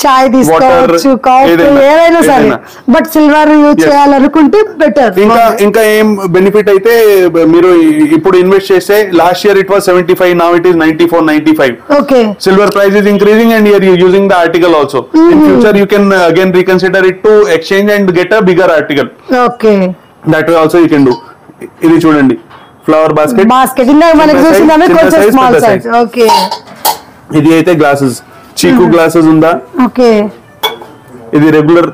చాయ్ తీసుకోవచ్చు, కాఫీ ఏదైనా సరే, బట్ సిల్వర్ యూజ్ చేయాలనుకుంటే బెటర్. ఇంకా ఏం బెనిఫిట్ అయితే మీరు ఇప్పుడు ఇన్వెస్ట్ చేస్తే last year it was 75, now it is 94-95. Okay, silver price is increasing and you are using the article also. In future you can again reconsider it to exchange and get a bigger article. Okay, that way also you can do. ఇది చూడండి flower basket మనకి చూసిందామే కొంచెం small size. Okay, ఇది అయితే glasses చీకు glasses ఉందా. Okay, ఇది regular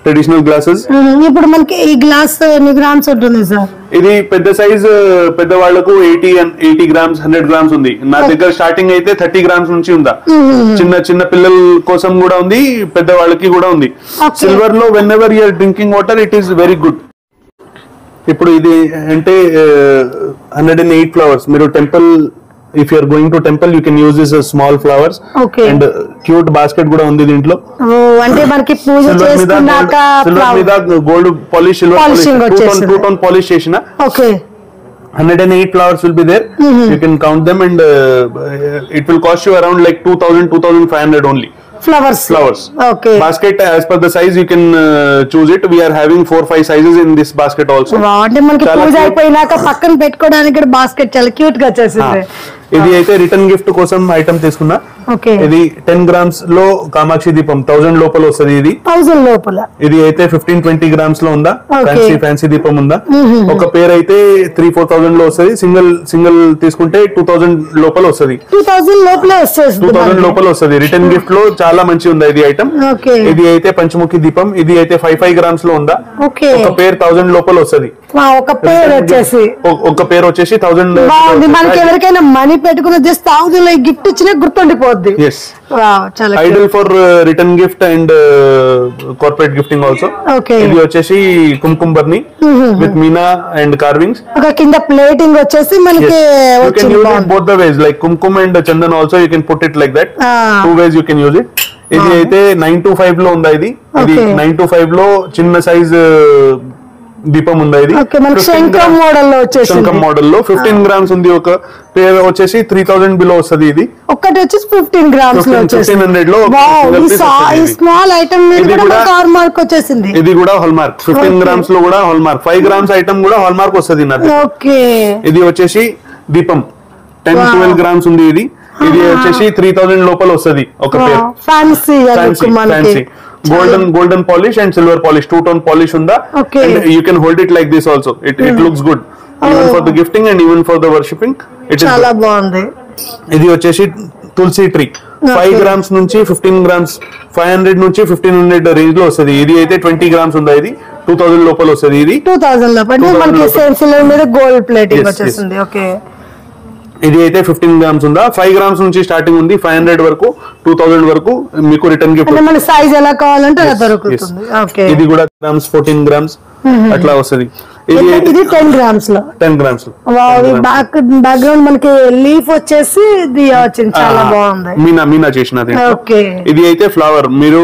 traditional glasses. ఇప్పుడు మనకి ఈ గ్లాస్ ఎన్ని గ్రామ్స్ ఉంటుంది సార్? ఇది పెద్ద సైజ్ పెద్ద వాళ్ళకు 80 గ్రామ్స్ 100 గ్రామ్స్ ఉంది. నా దగ్గర స్టార్టింగ్ అయితే 30 గ్రామ్స్ నుంచి ఉందా. చిన్న పిల్లల కోసం కూడా ఉంది, పెద్ద వాళ్ళకి కూడా ఉంది. సిల్వర్ లో whenever you're drinking water it is very good. ఇప్పుడు ఇది అంటే 108 ఫ్లవర్స్. మీరు temple if you are going to temple you can use this as small flowers. And cute basket కూడా ఉంది దీంట్లో. అంటే మనకి పూజ చేసుకున్నాక సిల్వర్ మీద gold polish silver two tone polish చేసిన. 108 flowers will be there. You can count them and it will cost you around like 2500 only. Flowers. Okay. Basket as per the size you can choose it. We are having 4-5 sizes in this basket also. అంటే మనకి పూజ అయిపోయినాక పక్కన పెట్టుకోవడానికి కూడా basket చాలా cute గా వచ్చేసింది. ఇది అయితే రిటర్న్ గిఫ్ట్ కోసం ఐటమ్ తీసుకున్నా. ఇది 10 grams లో కామాక్షి దీపం 1000 లోపల వస్తుంది. ఇది 1000 లోపల. ఇది అయితే 15-20 grams లో ఉందా. ఫ్యాన్సీ దీపం ఉందా. ఒక పేర్ అయితే 3-4,000 లో వస్తుంది. సింగిల్ తీసుకుంటే 2000 లోపల వస్తుంది. 2000 లోపల వస్తుంది. రిటర్న్ గిఫ్ట్ లో చాలా మంచి ఉందా ఇది ఐటమ్. ఇది అయితే పంచముఖి దీపం. ఇది అయితే 5 grams లో ఉందా. ఒక పేర్ 1000 లోపల వస్తుంది. ఒక పేర్ వచ్చేసి 1000. మనకి ఎవరికైనా మనీ పెట్టుకున్న జస్ట్ 1000 గిఫ్ట్ ఇచ్చినా గుర్తుండిపోద్ది. Ideal for return gift and corporate gifting also. ఇది వచ్చేసి కుంకుమ బర్ని విత్ మీనా అండ్ కార్వింగ్స్. కింద ప్లేటింగ్ వచ్చేసి మనకి you can use it both the ways like kumkum and chandan also you can put it like that. Two ways you can use it. ఇది అయితే 9-5 లో ఉందా. ఇది 9-5 లో చిన్న సైజ్ దీపం ఉందా. ఇది శంఖం మోడల్ లో 15 grams ఉంది. ఒక పేర్ వచ్చేసి 3000 బిలో వస్తుంది. ఇది ఒకటి వచ్చేసి 15 grams 1500 లో స్మాల్ ఐటమ్ హాల్ మార్క్ వచ్చేసింది. ఇది కూడా హాల్ మార్క్ 15 grams లో కూడా హాల్ మార్క్. 5 grams ఐటమ్ కూడా హాల్ మార్క్ వస్తుంది. ఇది వచ్చేసి దీపం 10-12 grams ఉంది. ఇది వచ్చేసి 3000 లోపల వస్తుంది. ఒక పేర్ fancy golden polish and silver polish 2-tone polish unda. And you can hold it like this also. It looks good even for the gifting and even for the worshipping. It is chala baagundi. Idi vachesi tulsi tree 5 grams nunchi 15 grams 500 nunchi 1500 range lo vastadi. Idi aithe 20 grams unda. Idi 2000 lopala vastadi. Idi 2000 lopala manaki same silver మీద gold plating వచ్చేసింది. Okay. ఇది అయితే 15 grams ఉందా. 5 grams నుంచి starting ఉంది. 500 వరకు 2000 వరకు మీకు రిటర్న్ గిఫ్ట్. మన సైజ్ ఎలా కావాలంటే అలా దొరుకుతుంది. ఓకే. ఇది కూడా గ్రామ్స్ 14 grams అట్లా వస్తది. ఇది 10 grams లో. వావ్. ఈ బ్యాక్గ్రౌండ్ మనకి లీఫ్ వచ్చేసి ఇది వచ్చింది. చాలా బాగుంది. మీనా చేసినది. ఓకే. ఇది అయితే ఫ్లవర్. మీరు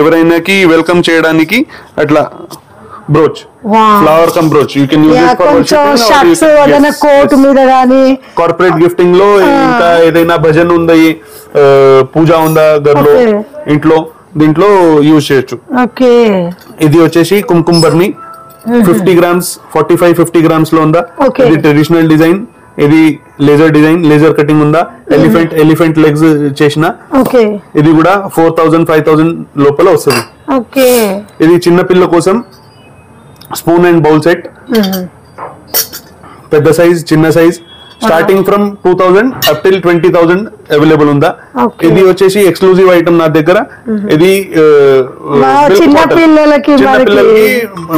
ఎవరైనాకి వెల్కమ్ చేయడానికి అట్లా brooch flower come brooch you can use it for shirts ఏదైనా కోట్ మీద గానీ కార్పొరేట్ గిఫ్టింగ్ లో. ఇంకా ఏదైనా భజన్ ఉంది, పూజ ఉందా గర్లో ఇంట్లో, దీంట్లో యూజ్ చేయొచ్చు. ఇది వచ్చేసి కుంకుమ బర్ని 50 grams 45-50 grams లో ఉందా. ఇది ట్రెడిషనల్ డిజైన్. ఇది లేజర్ డిజైన్, లేజర్ కటింగ్ ఉందా. ఎలిఫెంట్ లెగ్స్ చేసిన. ఇది కూడా 4000-5000 లోపల వస్తుంది. ఇది చిన్న పిల్ల కోసం స్పూన్ అండ్ బౌల్ సెట్. పెద్ద సైజ్ చిన్న size starting from 2000 up till 20,000 available ఉందా. ఇది వచ్చేసి ఎక్స్క్లూజివ్ ఐటమ్ నా దగ్గర. ఇది చిన్న పిల్లలకి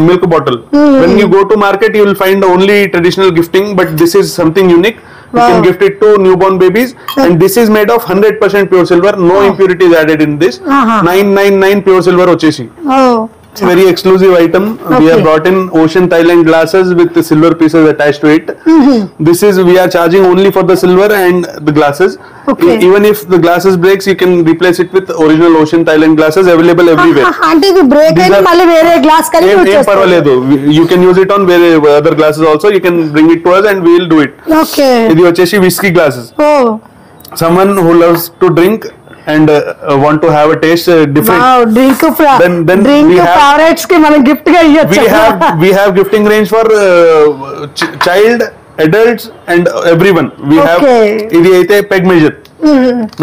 milk bottle. When you go to market you will find only traditional gifting, but this is something unique. You can gift it to newborn babies and this is made of 100% pure silver. No impurities added in this. 999 pure silver వచ్చేసి. It's very exclusive item. We have brought in Ocean Thailand glasses with the silver pieces attached to it. This is we are charging only for the silver and the glasses. Even if the glasses breaks, you can replace it with original Ocean Thailand glasses available everywhere. అంటే ఇది break అయితే మళ్ళీ వేరే glass కని use చేస్తారు. పర్వాలేదు. You can use it on other glasses also. You can bring it to us and we will do it. Okay. ఇది వచ్చేసి whiskey glasses. Someone who loves to drink and want to have a taste different. Wow, drink favorites ki mana gift ga iyochu. We have gifting range for child, adults and everyone. We have idi aithe peg measure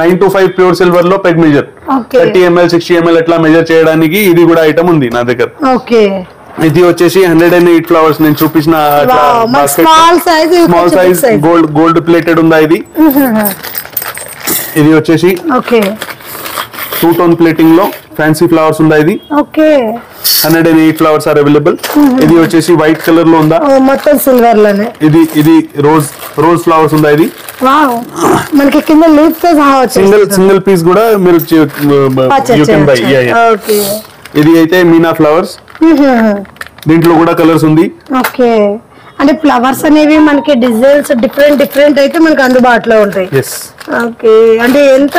9-5 pure silver lo peg measure 30 ml 60 ml atla measure cheyadaniki idi kuda item undi na దగ్గర. Okay. ఇది వచ్చేసి 108 flowers నేను చూపించిన small size gold plated ఉందా. ఇది వచ్చేసి 2-tone plating లో fancy flowers ఉందా ఇది ఓకే 108 ఫ్లవర్స్ ఆర్ అవైలబుల్. ఇది వచ్చేసి వైట్ కలర్ లో ఉందా, మొత్తం సిల్వర్ లోనే. ఇది రోజ్ ఫ్లవర్స్ ఉందా, ఇది వావ్ మనకి కింద లీఫ్ తో సహా వచ్చేసింది. సింగిల్ పీస్ కూడా మీరు యూ కెన్ బై. ఓకే ఇది అయితే మీనా ఫ్లవర్స్, దీంట్లో కూడా కలర్స్ ఉంది. ఓకే అంటే ఫ్లవర్స్ అనేవి మనకి డిజైన్స్ డిఫరెంట్ అయితే మనకి అందుబాటులో ఉంటాయి. ఓకే అంటే ఎంత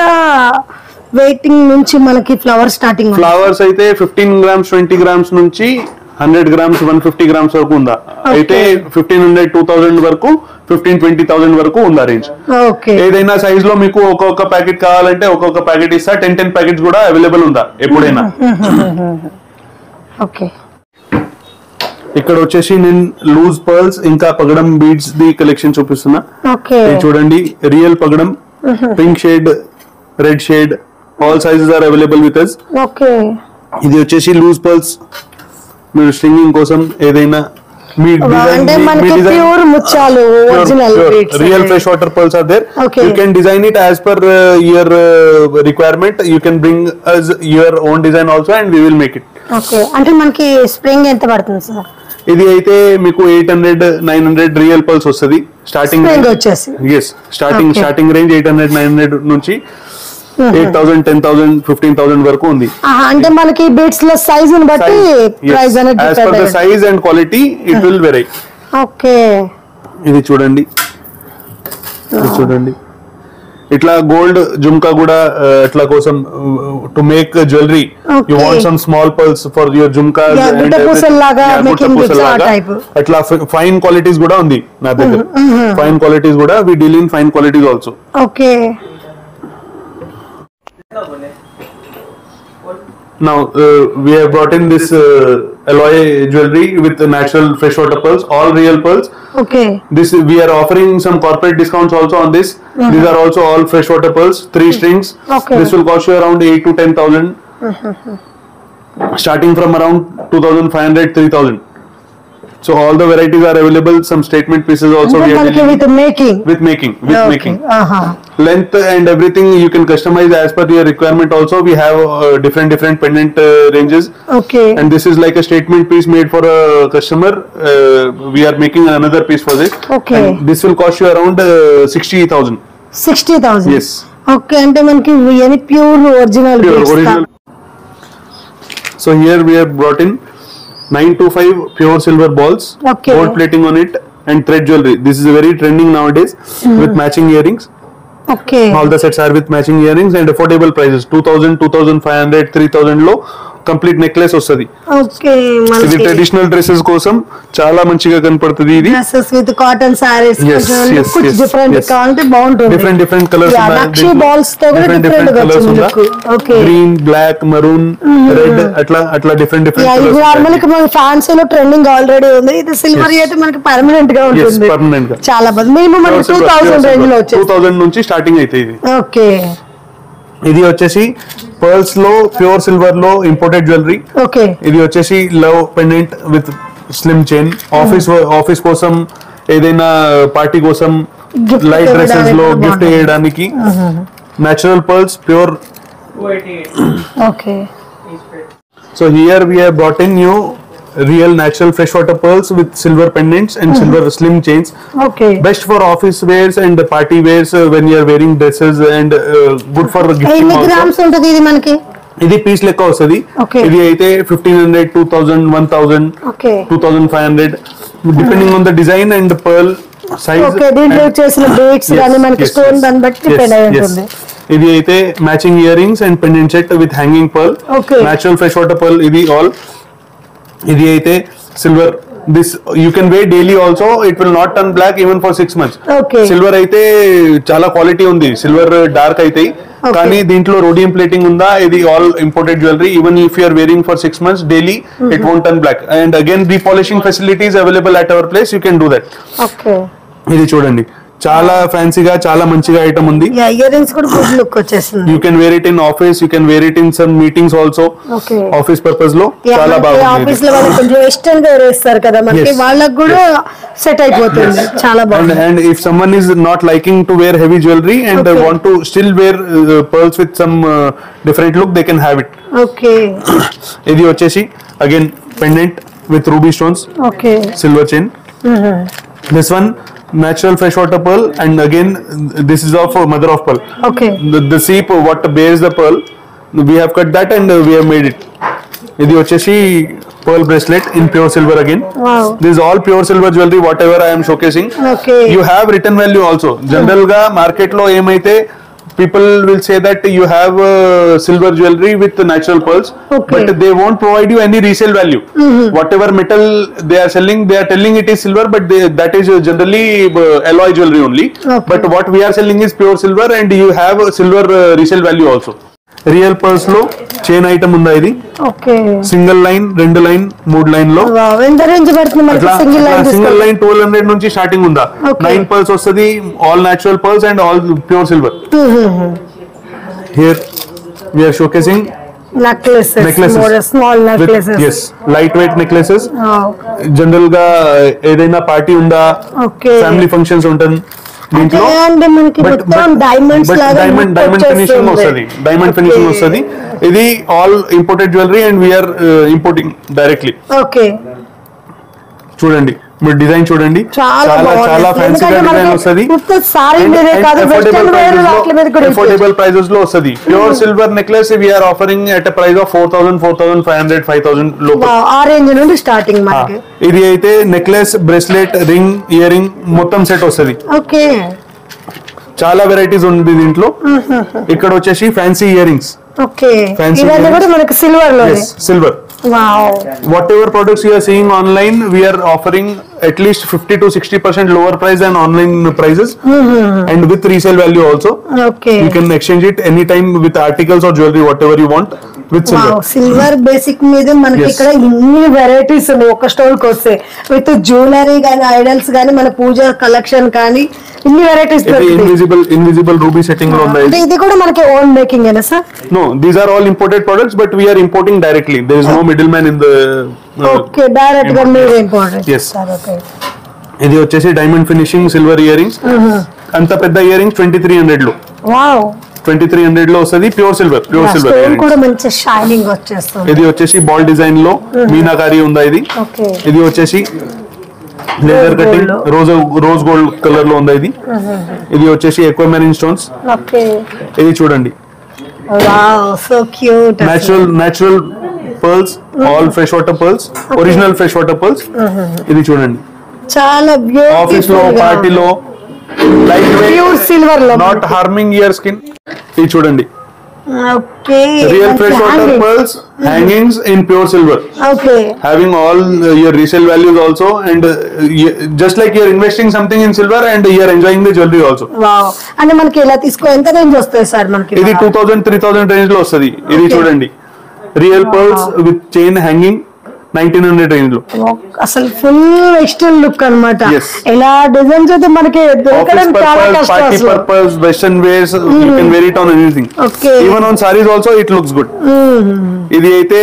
వెయిటింగ్ నుంచి మనకి ఫ్లవర్ స్టార్టింగ్? ఫ్లవర్స్ అయితే 15 grams 20 grams నుంచి 100 grams 150 grams వరకు ఉందా. అయితే 1500 2000 వరకు 15-20,000 వరకు ఉందా రేంజ్. ఏదైనా సైజ్ లో మీకు ఒక్కొక్క ప్యాకెట్ కావాలంటే ఒక్కొక్క ప్యాకెట్ ఇస్తా. 10 ప్యాకెట్స్ కూడా అవైలబుల్ ఉందా ఎప్పుడైనా. ఓకే ఇక్కడ వచ్చేసి నేను లూజ్ పర్ల్స్ ఇంకా పగడం బీడ్స్ ది కలెక్షన్ చూపిస్తున్నా. చూడండి రియల్ పగడం, pink shade, red shade, all sizes are available with us. ఇది వచ్చేసి లూజ్ పర్ల్స్, మీరు స్ట్రింగింగ్ కోసం ఏదైనా real fresh water pearls are there. You can design it as per your requirement. You can bring us your own design also and we will make it. అంటే మనకి spring ఎంత పడుతుంది sir? ఇది అయితే మీకు 800-900 రియల్ పర్ల్స్ వస్తుంది starting వచ్చేసి. Starting range 800-900 నుంచి 8,000 10,000 15,000 వరకు ఉంది. అంటే మనకి బీడ్స్ లో సైజ్ ని బట్టి ప్రైస్ అనేది as per the size and quality it will vary. Okay ఇది చూడండి ఇట్లా గోల్డ్ జుమ్కా కూడా ఇట్లా కోసం to make jewellery. You want some small pearls for your jhumka అట్లా ఫైన్ క్వాలిటీస్ కూడా ఉంది నా దగ్గర. ఫైన్ క్వాలిటీస్ కూడా we deal in fine qualities also. Okay Now we have brought in this alloy jewelry with natural freshwater pearls, all real pearls. This we are offering some corporate discounts also on this. These are also all freshwater pearls, 3 strings. This will cost you around 8 to 10,000, starting from around 2,500-3,000. So all the varieties are available. Some statement pieces also we are with making. Length and everything you can customize as per your requirement. Also we have different pendant ranges. And this is like a statement piece made for a customer. We are making another piece for this. And this will cost you around 60,000. 60,000. Yes. Okay, and manki any pure original. So here we have brought in 925 pure silver balls, gold plating on it, and thread jewelry. This is very trending nowadays with matching earrings. All the sets are with matching earrings and affordable prices. 2,000, 2,500, 3,000 లో complete necklace వస్తుంది. ఇది traditional dresses కోసం చాలా మంచిగా కనపడుతుంది. ఇది dresses with cotton saris different కావాలంటే బాగుంటుంది. డిఫరెంట్ కలర్స్ నక్షి బాల్స్ తో కూడా డిఫరెంట్ కలర్స్ ఉన్నాయి. గ్రీన్, బ్లాక్, మరూన్, రెడ్ అట్లా డిఫరెంట్ కలర్స్. నార్మల్ గా మన ఫ్యాన్సీ లో ట్రెండింగ్ ఆల్రెడీ ఉంది. ఇది సిల్వర్ అయితే మనకి పర్మనెంట్ గా ఉంటుంది. చాలా బాగుంది. మినిమం మనకి 2000 రేంజ్ లో వచ్చేది. 2000 నుంచి స్టార్టింగ్ అయితే ఇది. ఓకే ఇది వచ్చేసి పర్ల్స్ లో ప్యూర్ సిల్వర్ లో ఇంపోర్టెడ్ జ్యువెలరీ. ఇది వచ్చేసి love pendant with slim chain. Office కోసం ఏదైనా పార్టీ కోసం లైట్ డ్రెస్సెస్ లో గిఫ్ట్ చేయడానికి. Natural pearls pure. So here we have brought in new real natural freshwater pearls with silver pendants and silver slim chains. Best for office wears and party wears when you are wearing dresses and good for gifting also. grams untadi idi manaki? ఇది piece లెక్క వస్తుంది. ఇది అయితే 1500, 2000, 1000, 2500 depending on the design and pearl size. దీంట్లో చేసిన beads గాని మనకి stone దాన్ని బట్టి డిపెండ్ అయి ఉంటుంది. ఇది అయితే matching ear rings and pendant set with hanging pearl, natural freshwater pearl. ఇది ఆల్. ఇది అయితే silver. This you can wear daily also. It will not turn black even for 6 months. Silver అయితే చాలా క్వాలిటీ ఉంది. సిల్వర్ డార్క్ అయితే కానీ దీంట్లో rhodium plating ఉందా. ఇది all imported jewellery. Even if you are wearing for 6 months daily it won't turn black. And again repolishing facilities available at our place. You can do that. ఇది చూడండి చాలా ఫ్యాన్సీగా చాలా మంచిగా ఐటమ్ ఉంది. ఇయర్ రింగ్స్ కూడా గుడ్ లుక్ వచ్చేస్తుంది. You can wear it in office, you can wear it in some meetings also. Office purpose లో చాలా బాగుంది. ఆఫీస్ లో వాళ్ళు కొంచెం వెస్టర్న్ గా వేస్తారు కదా మనకి, వాళ్ళకి కూడా సెట్ అయిపోతుంది. చాలా బాగుంది. And if someone is not liking to wear heavy jewellery and want to still wear pearls with some different look, they can have it. Okay, ఇది వచ్చేసి again pendant with ruby stones, okay, silver chain. This one natural freshwater pearl, and again this is of mother of pearl. Okay. The seep what bears the pearl, we have cut that and we have made it. Idi vachesi pearl bracelet in pure silver again. Wow. This is all pure silver jewelry whatever I am showcasing. Okay. You have return value also. General ga market lo emaithe people will say that you have silver jewelry with natural pearls, but they won't provide you any resale value. Whatever metal they are selling, they are telling it is silver, but that is generally alloy jewelry only. But what we are selling is pure silver, and you have silver resale value also. Real purse లో chain item ఉందా ఇది? Okay, single line, 2 line, 3 line లో ఎంత range పడుతుంది మనకి? Single line 1200 నుంచి starting ఉందా. 9 pearls వస్తది, all natural pearls and all pure silver. Here we are showcasing necklaces, small necklaces. Yes, lightweight necklaces. General గా ఏదైనా పార్టీ ఉందా, ఫ్యామిలీ ఫంక్షన్స్ ఉంటుంది దీంట్లో, డైమండ్ ఫినిషింగ్ వస్తుంది. డైమండ్ ఫినిషింగ్ వస్తుంది. ఇది all imported jewellery and we are importing directly. Okay, చూడండి మీరు డిజైన్ చూడండి, చాలా చాలా ఫ్యాన్సీగా డిజైన్ వస్తుంది. అఫోర్డబుల్ ప్రైజెస్ లో వస్తుంది. Pure silver necklace we are offering at price of 4000, 4500, 5000 లోపల. ఆ రేంజ్ నుండి స్టార్టింగ్ మనకి. ఇది అయితే necklace, bracelet, ring, ear ring మొత్తం సెట్ వస్తుంది. ఓకే, చాలా వెరైటీస్ ఉంది దీంట్లో. ఇక్కడ వచ్చేసి ఫ్యాన్సీ ఇయర్ రింగ్స్. ఓకే, ఇవన్నీ కూడా మనకి సిల్వర్ లో. Silver. Wow. Whatever products you are seeing online, we are offering at least 50 to 60% lower price than online prices, and with resale value also. Okay. You can exchange it anytime with articles or jewelry, whatever you want, with silver. Wow, silver basic మీద మనకి ఇక్కడ ఇన్ని varieties ఉన్నాయి ఒక store కి వస్తే. With jewellery గానీ, idols గానీ, మన పూజ కలెక్షన్ కానీ ఇన్ని వెరైటీస్. ఇన్విజిబుల్ రూబీ సెట్టింగ్ లో ఉంది. ఇది కూడా మనకి ఓన్ మేకింగ్ ఏనా sir? No, these are all imported products, but we are importing directly. There is no middleman in the. Okay, direct గా మీరు ఇంపోర్ట్. Yes. Okay. ఇది వచ్చేసి diamond finishing silver ear rings. అంత పెద్ద ఇయర్ రింగ్స్ 2300 లో. Wow, 2300 లో వస్తది. Pure silver కూడా మంచి షైనింగ్ వచ్చేస్తుంది. ఇది వచ్చేసి బాల్ డిజైన్ లో మీనాకారి ఉందా ఇది. ఇది వచ్చేసి laser cutting rose gold colour లో ఉందా ఇది. ఇది వచ్చేసి ఎక్వామెరిన్ స్టోన్స్. ఇది చూడండి, so cute. Natural pearls, all fresh water pearls, original fresh water pearls. ఇది చూడండి, చాలా బ్యూటిఫుల్. ఆఫీస్ లో, పార్టీలో, లైట్ వెయిట్, సిల్వర్ లో, నాట్ హార్మింగ్ యువర్ స్కిన్. ఇది చూడండి, okay, real freshwater pearls, hangings in pure silver. Okay, having all your resale values also, and just like you're investing something in silver and you're enjoying the jewelry also. Wow. అంటే మనకి ఎలా తీసుకో ఎంత range వస్తాయి sir మనకి? ఇది 2000, 3000 range లో వస్తది. ఇది చూడండి, real pearls with chain hanging 1900 range లో. అసలు ఫుల్ ఎక్స్టర్నల్ లుక్ అన్నమాట. ఎలా డిజైన్స్ అయితే మనకి దొరకడం చాలా కష్టం. Party purpose, western wears, you can wear it on anything. Okay. Even on sarees also it looks good. ఇది అయితే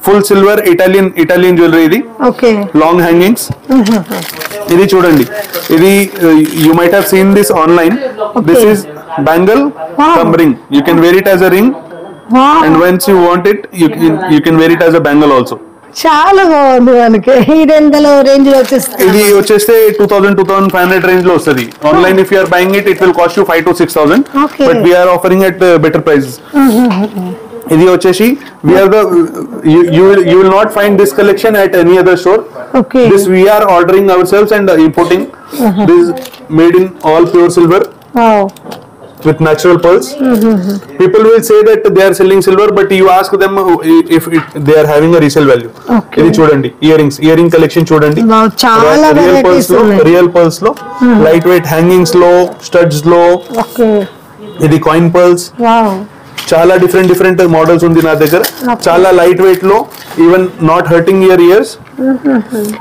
ఫుల్ సిల్వర్ ఇటాలియన్ జ్యువెలరీ ఇది. Okay, long hangings. ఇది చూడండి, ఇది you might have seen this online. This is bangle cum ring. You can wear it as a ring, and once you want it, you can wear it as a bangle also. చాలా బాగుంది మనకి. ఇది ఎంతలో range లో వచ్చేస్తుంది? ఇది వచ్చేస్తే 2000, 2500 range లో వస్తుంది. Online if you are buying it, it will cost you 5 to 6000, but we are offering at better prices. ఇది వచ్చేసి you will not find this collection at any other store. Okay. This we are ordering ourselves and importing. This is made in all pure silver. Wow. With natural pearls. People will say that they are selling silver, but you ask them if they are having a resale value. ఇది చూడండి, earring collection చూడండి. Real pearls లో, light weight hangings లో, studs లో. ఇది coin pearls. చాలా different models ఉంది నా దగ్గర. చాలా లైట్ వెయిట్ లో, even not hurting your years,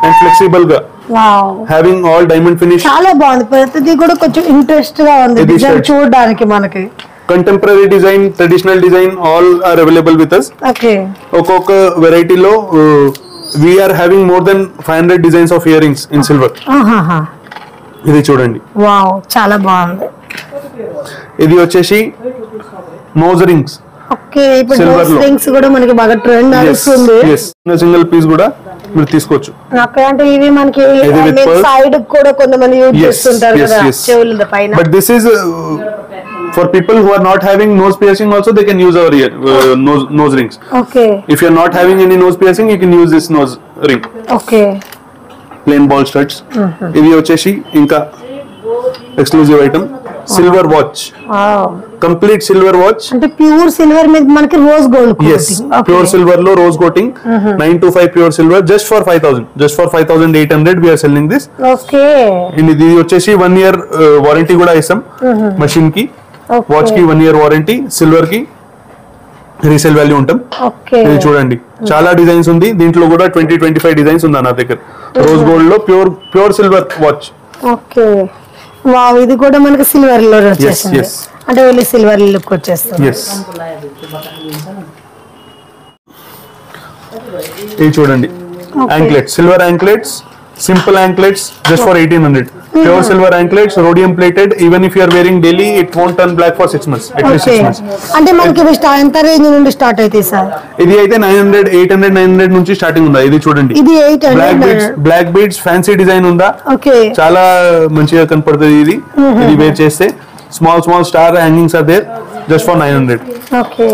and flexible గా wow, having all diamond finish. చాలా బాగుంది. ప్రతిదీ కూడా కొంచెం ఇంట్రెస్ట్ గా ఉంది ఇది డిజైన్ shirt. చూడడానికి మనకి. Contemporary design, traditional design, all are available with us. Okay, ఒక్కొక్క వెరైటీ లో we are having more than 500 designs of earrings in silver. ఇది చూడండి. వావ్, చాలా బాగుంది. ఇది వచ్చేసి నోజ్ రింగ్స్. ఓకే, ఇప్పుడు Silver నోస్ లో. రింగ్స్ కూడా మనకి బాగా ట్రెండ్ అవుతుంది. సింగిల్ పీస్ కూడా మీరు తీసుకోవచ్చు. ఓకే, అంటే ఇవి మనకి ఇది with pearl. సైడ్ కూడా కొంతమంది యూజ్ Yes, చేస్తుంటారు yes, కదా yes. చెవుల పైన. But this is for people who are not having nose piercing also, they can use our nose rings. Okay, If you are not having any nose piercing, you can use this nose ring. Okay, Plain ball studs. ఇది వచ్చేసి ఇంకా exclusive item, silver watch. Wow, complete silver watch. అంటే pure silver మీద మనకి rose gold. Yes, pure silver లో rose coating. 925 pure silver, just for 5,000. Just for 5,800 we are selling this. Okay, ఇది వచ్చేసి 1 year warranty కూడా ఇస్తాం మషిన్ కి. Watch కి 1 year వారంటీ, సిల్వర్ కి రీసేల్ వాల్యూ ఉంటాం. ఓకే, ఇది చూడండి, చాలా డిజైన్స్ ఉంది దీంట్లో కూడా. 20-25 డిజైన్స్ ఉంది నా దగ్గర. రోజ్ గోల్డ్ లో pure silver watch. Okay, wow, ఇది కూడా మనకి సిల్వర్ లో వచ్చేసింది. yes. అంటే ఓన్లీ సిల్వర్ లుక్ వచ్చేస్తుంది. ఎస్, ఇది చూడండి. Anklets, silver anklets, simple anklets, just for 1,800. Pure silver anklets, rhodium plated. Even if you are wearing daily, it won't turn black for 6 months. At least 6 months. అంటే మనకి ఎంత range నుండి start అవుతాయి sir? ఇది అయితే 900, 800, 900 నుంచి స్టార్టింగ్ ఉందా. ఇది చూడండి, ఇది 800. బ్లాక్ బీడ్స్ ఫ్యాన్సీ డిజైన్ ఉందా. ఓకే, చాలా మంచిగా కనపడుతుంది ఇది. ఇది వేర్ చేస్తే small star hangings are there, just for 900. Okay,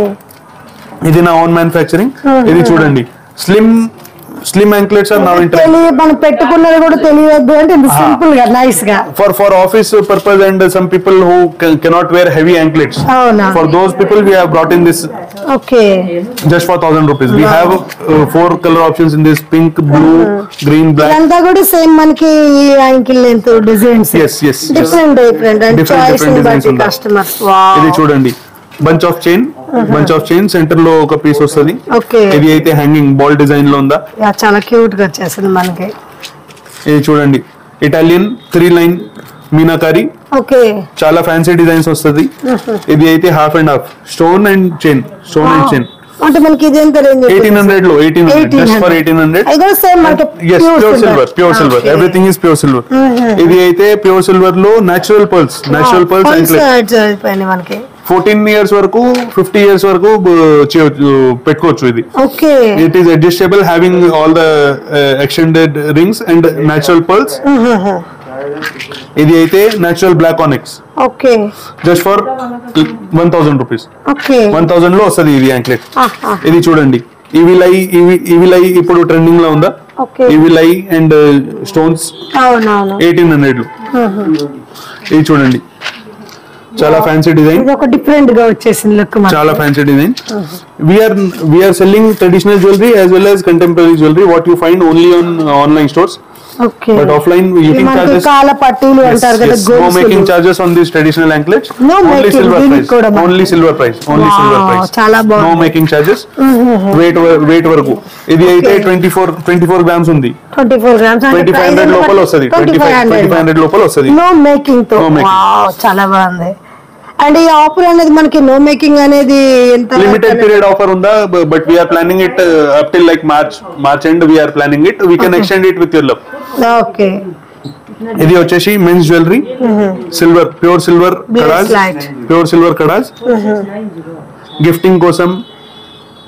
ఇది నా ఓన్ మ్యానుఫ్యాక్చరింగ్. ఇది చూడండి, slim anklets are now in trend. మనం పెట్టుకున్నది కూడా తెలియదు అంటే ఇంత సింపుల్ గా నైస్ గా. For office purpose and some people who cannot wear heavy anklets. అవునా? For those people we have brought in this okay, just for 1,000 rupees. We have 4 color options in this: pink, blue, green, black. ఇదంతా కూడా same మనకి ankle length designs. Yes. Different and choice ని బట్టి designs customers. ఇది చూడండి, bunch of chain centre లో ఒక piece వస్తుంది. ఓకే, ఇది అయితే హ్యాంగింగ్ బాల్ డిజైన్ లో ఉందా. చాలా క్యూట్ గా వచ్చేసింది మనకి. ఇది చూడండి, ఇటాలియన్ 3 line మీనాకారి. ఓకే, చాలా ఫ్యాన్సీ డిజైన్స్ వస్తుంది. ఇది అయితే half and half stone and chain. అంటే మనకి ఇది ఎంత రేంజ్? 1800 లో 1800, just for 1800. అది కూడా సేమ్ మనకి Yes, pure silver. Everything is pure silver. ఇది అయితే ప్యూర్ సిల్వర్ లో natural pearls anklet. మనకి 14 years వరకు, 50 years వరకు పెట్టుకోవచ్చు ఇది. Okay, It is adjustable, having all the extended rings and natural pearls. ఇది అయితే natural black onyx, okay, just for 1,000 rupees. Okay, 1,000 లో వస్తుంది ఇది యాంక్లెట్. ఇది చూడండి, ఈవిలై ఇప్పుడు ట్రెండింగ్ లో ఉందా. ఓకే, ఈవిలై అండ్ స్టోన్స్ అవునవును, 1800 లో. ఇది చూడండి, చాలా ఫ్యాన్సీ డిజైన్. ఇది ఒక డిఫరెంట్ గా వచ్చేసింది లుక్. చాలా fancy design. We are selling traditional jewelry as well as contemporary jewelry, what you find only on online stores. Okay, But offline making charges, కాల పట్టీలు అంటారు కదా, no making charges on these traditional anklets. No only making, silver price. కూడా Only silver price. Only silver price. చాలా బాగుంది. No making charges. weight వరకు. ఇది అయితే 24 grams ఉంది. 24 grams. 2500 లోపల వస్తుంది. 2500 లోపల వస్తుంది. నో మేకింగ్ తో. వావ్, చాలా బాగుంది. అండ్ ఈ ఆఫర్ అనేది మనకి నో మేకింగ్ అనేది ఎంత లిమిటెడ్ పీరియడ్ ఆఫర్ ఉందా? But we are planning it up till like March end. We are planning it. We can extend it with your love. Okay, ఇది వచ్చేసి men's jewellery, silver, pure silver kadas, gifting కోసం,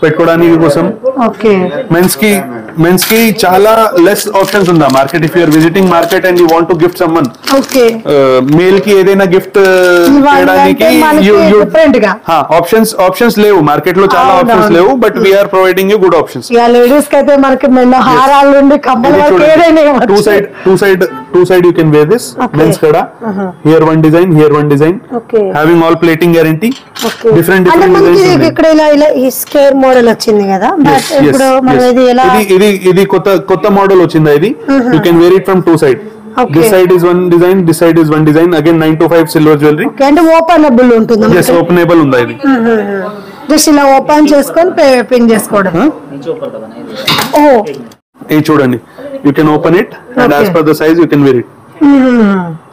పెట్టుకోవడానికి కోసం. ఓకే, men's కి చాలా లెస్ ఆప్షన్స్ ఉందా market. If you are visiting market and you want to gift someone, okay, male కి ఏదైనా గిఫ్ట్ చేయడానికి ఆప్షన్స్ లేవు మార్కెట్ లో. చాలా ఆప్షన్స్ లేవు. But we're providing you good options. Ladies కి అయితే మనకి హారాల నుండి కమ్మల వరకు ఏదైనా two side you can wear this men's kada. Here one design, having all plating guarantee. Different designs. ఇక్కడ ఇలా ఈ స్క్వేర్ మోడల్ వచ్చింది కదా, బట్ ఇప్పుడు మనం ఇది ఎలా ఇది కొత్త మోడల్ వచ్చిందా ఇది. You can wear it from two side. This side is one design, this side is one design. Again 925 silver jewellery. అంటే ఓపెనబుల్ ఉంటుంది. yes, ఓపెనబుల్ ఉందా ఇది. జస్ట్ ఇలా ఓపెన్ చేసుకొని పిన్ చేసుకోవడం. ఓ ఇది చూడండి, you can open it and as per the size you can wear it.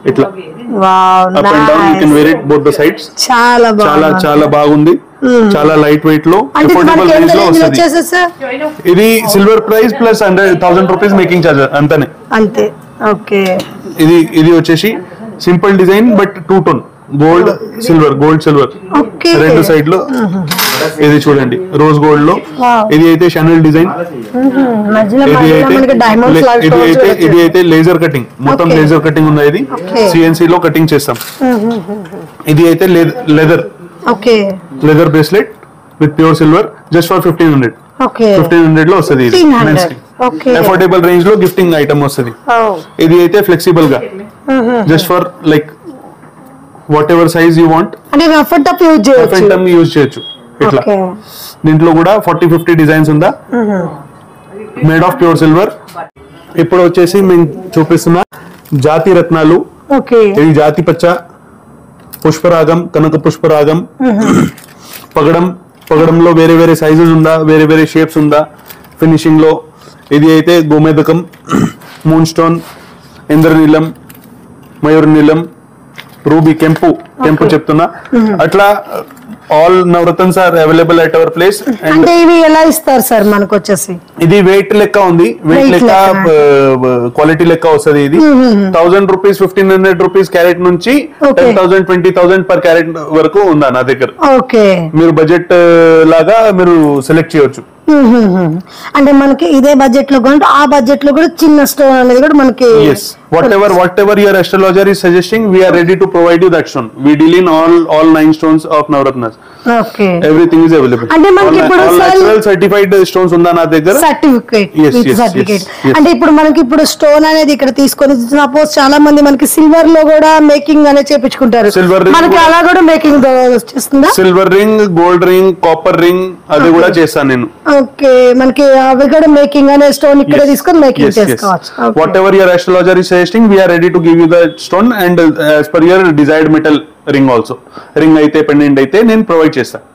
ఇట్లా up and down you can wear it both the sides. చాలా చాలా చాలా బాగుంది, చాలా లైట్ వెయిట్ లో అఫోర్డబుల్ రేంజ్ లో వస్తుంది. ఇది silver price plus 100,000 rupees making charge అంతనే. అంతే. ఓకే. ఇది వచ్చేసి simple design but 2 tone gold silver రెండు సైడ్ లో. ఇది చూడండి రోజ్ గోల్డ్ లో. ఇది అయితే షనల్ డిజైన్. ఇది అయితే లేజర్ కటింగ్, మొత్తం లేజర్ కటింగ్ ఉంది. ఇది సిఎన్సి లో కటింగ్ చేస్తాం. ఇది అయితే leather bracelet with pure silver just for 1500 లో వస్తుంది. ఇది అఫోర్డబుల్ రేంజ్ లో గిఫ్టింగ్ ఐటమ్ వస్తుంది. ఇది అయితే ఫ్లెక్సిబుల్ గా just for like what ever size you want use చేయొచ్చు. ఇట్లా దీంట్లో కూడా 40-50 డిజైన్స్ ఉందా, మేడ్ ఆఫ్ ప్యూర్ సిల్వర్. ఇప్పుడు వచ్చేసి మేము చూపిస్తున్న జాతి రత్నాలు. ఇది జాతి పచ్చ, పుష్పరాగం, కనక పుష్పరాగం, పగడంలో వేరే వేరే సైజెస్ ఉందా, వేరే వేరే షేప్స్ ఉందా ఫినిషింగ్ లో. ఇది అయితే గోమేదకం, మూన్ స్టోన్, ఇంద్రనీలం, మయూర్ నీలం, రూబీ, కెంపు చెప్తున్నా. అట్లా ఆల్ నవరత్న్స్ are available at our place. అంటే ఇవి ఎలా ఇస్తారు సార్ మనకు వచ్చేసి? ఇది వెయిట్ లెక్క ఉంది, వెయిట్ లెక్క క్వాలిటీ లెక్క వస్తుంది. ఇది 1000 రూపీస్ 1500 రూపీస్ క్యారెట్ నుంచి 10,000 20,000 పర్ క్యారెట్ వరకు ఉందా నా దగ్గర. మీరు బడ్జెట్ లాగా మీరు సెలెక్ట్ చేయొచ్చు. అంటే మనకి ఇదే బడ్జెట్ లో కొంటే ఆ బడ్జెట్ లో కూడా చిన్న స్టోన్ అనేది కూడా మనకి. whatever your astrologer is suggesting, we are ready to provide you that stone. We deal in all 9 stones of Navratnas. Okay, everything is available. అంటే మనకి ఇప్పుడు natural certified stones ఉందా నా దగ్గర, సర్టిఫికేట్. అంటే ఇప్పుడు మనకి ఇప్పుడు స్టోన్ అనేది ఇక్కడ తీసుకొని సపోజ్ చాలా మంది మనకి సిల్వర్ లో కూడా మేకింగ్ అనేది చేపించుకుంటారు. మనకి అలా కూడా మేకింగ్ చేస్తుందా? Silver ring, gold ring, copper ring అది కూడా చేస్తాను నేను. ఓకే, మనకి అవి కూడా మేకింగ్ అనే స్టోన్ ఇక్కడ తీసుకొని మేకింగ్ చేసుకోవచ్చు. Whatever your astrologer is suggesting, we are ready to give you the stone and as per your desired metal ring also. ring అయితే పెండెంట్ అయితే నేను ప్రొవైడ్ చేస్తాను.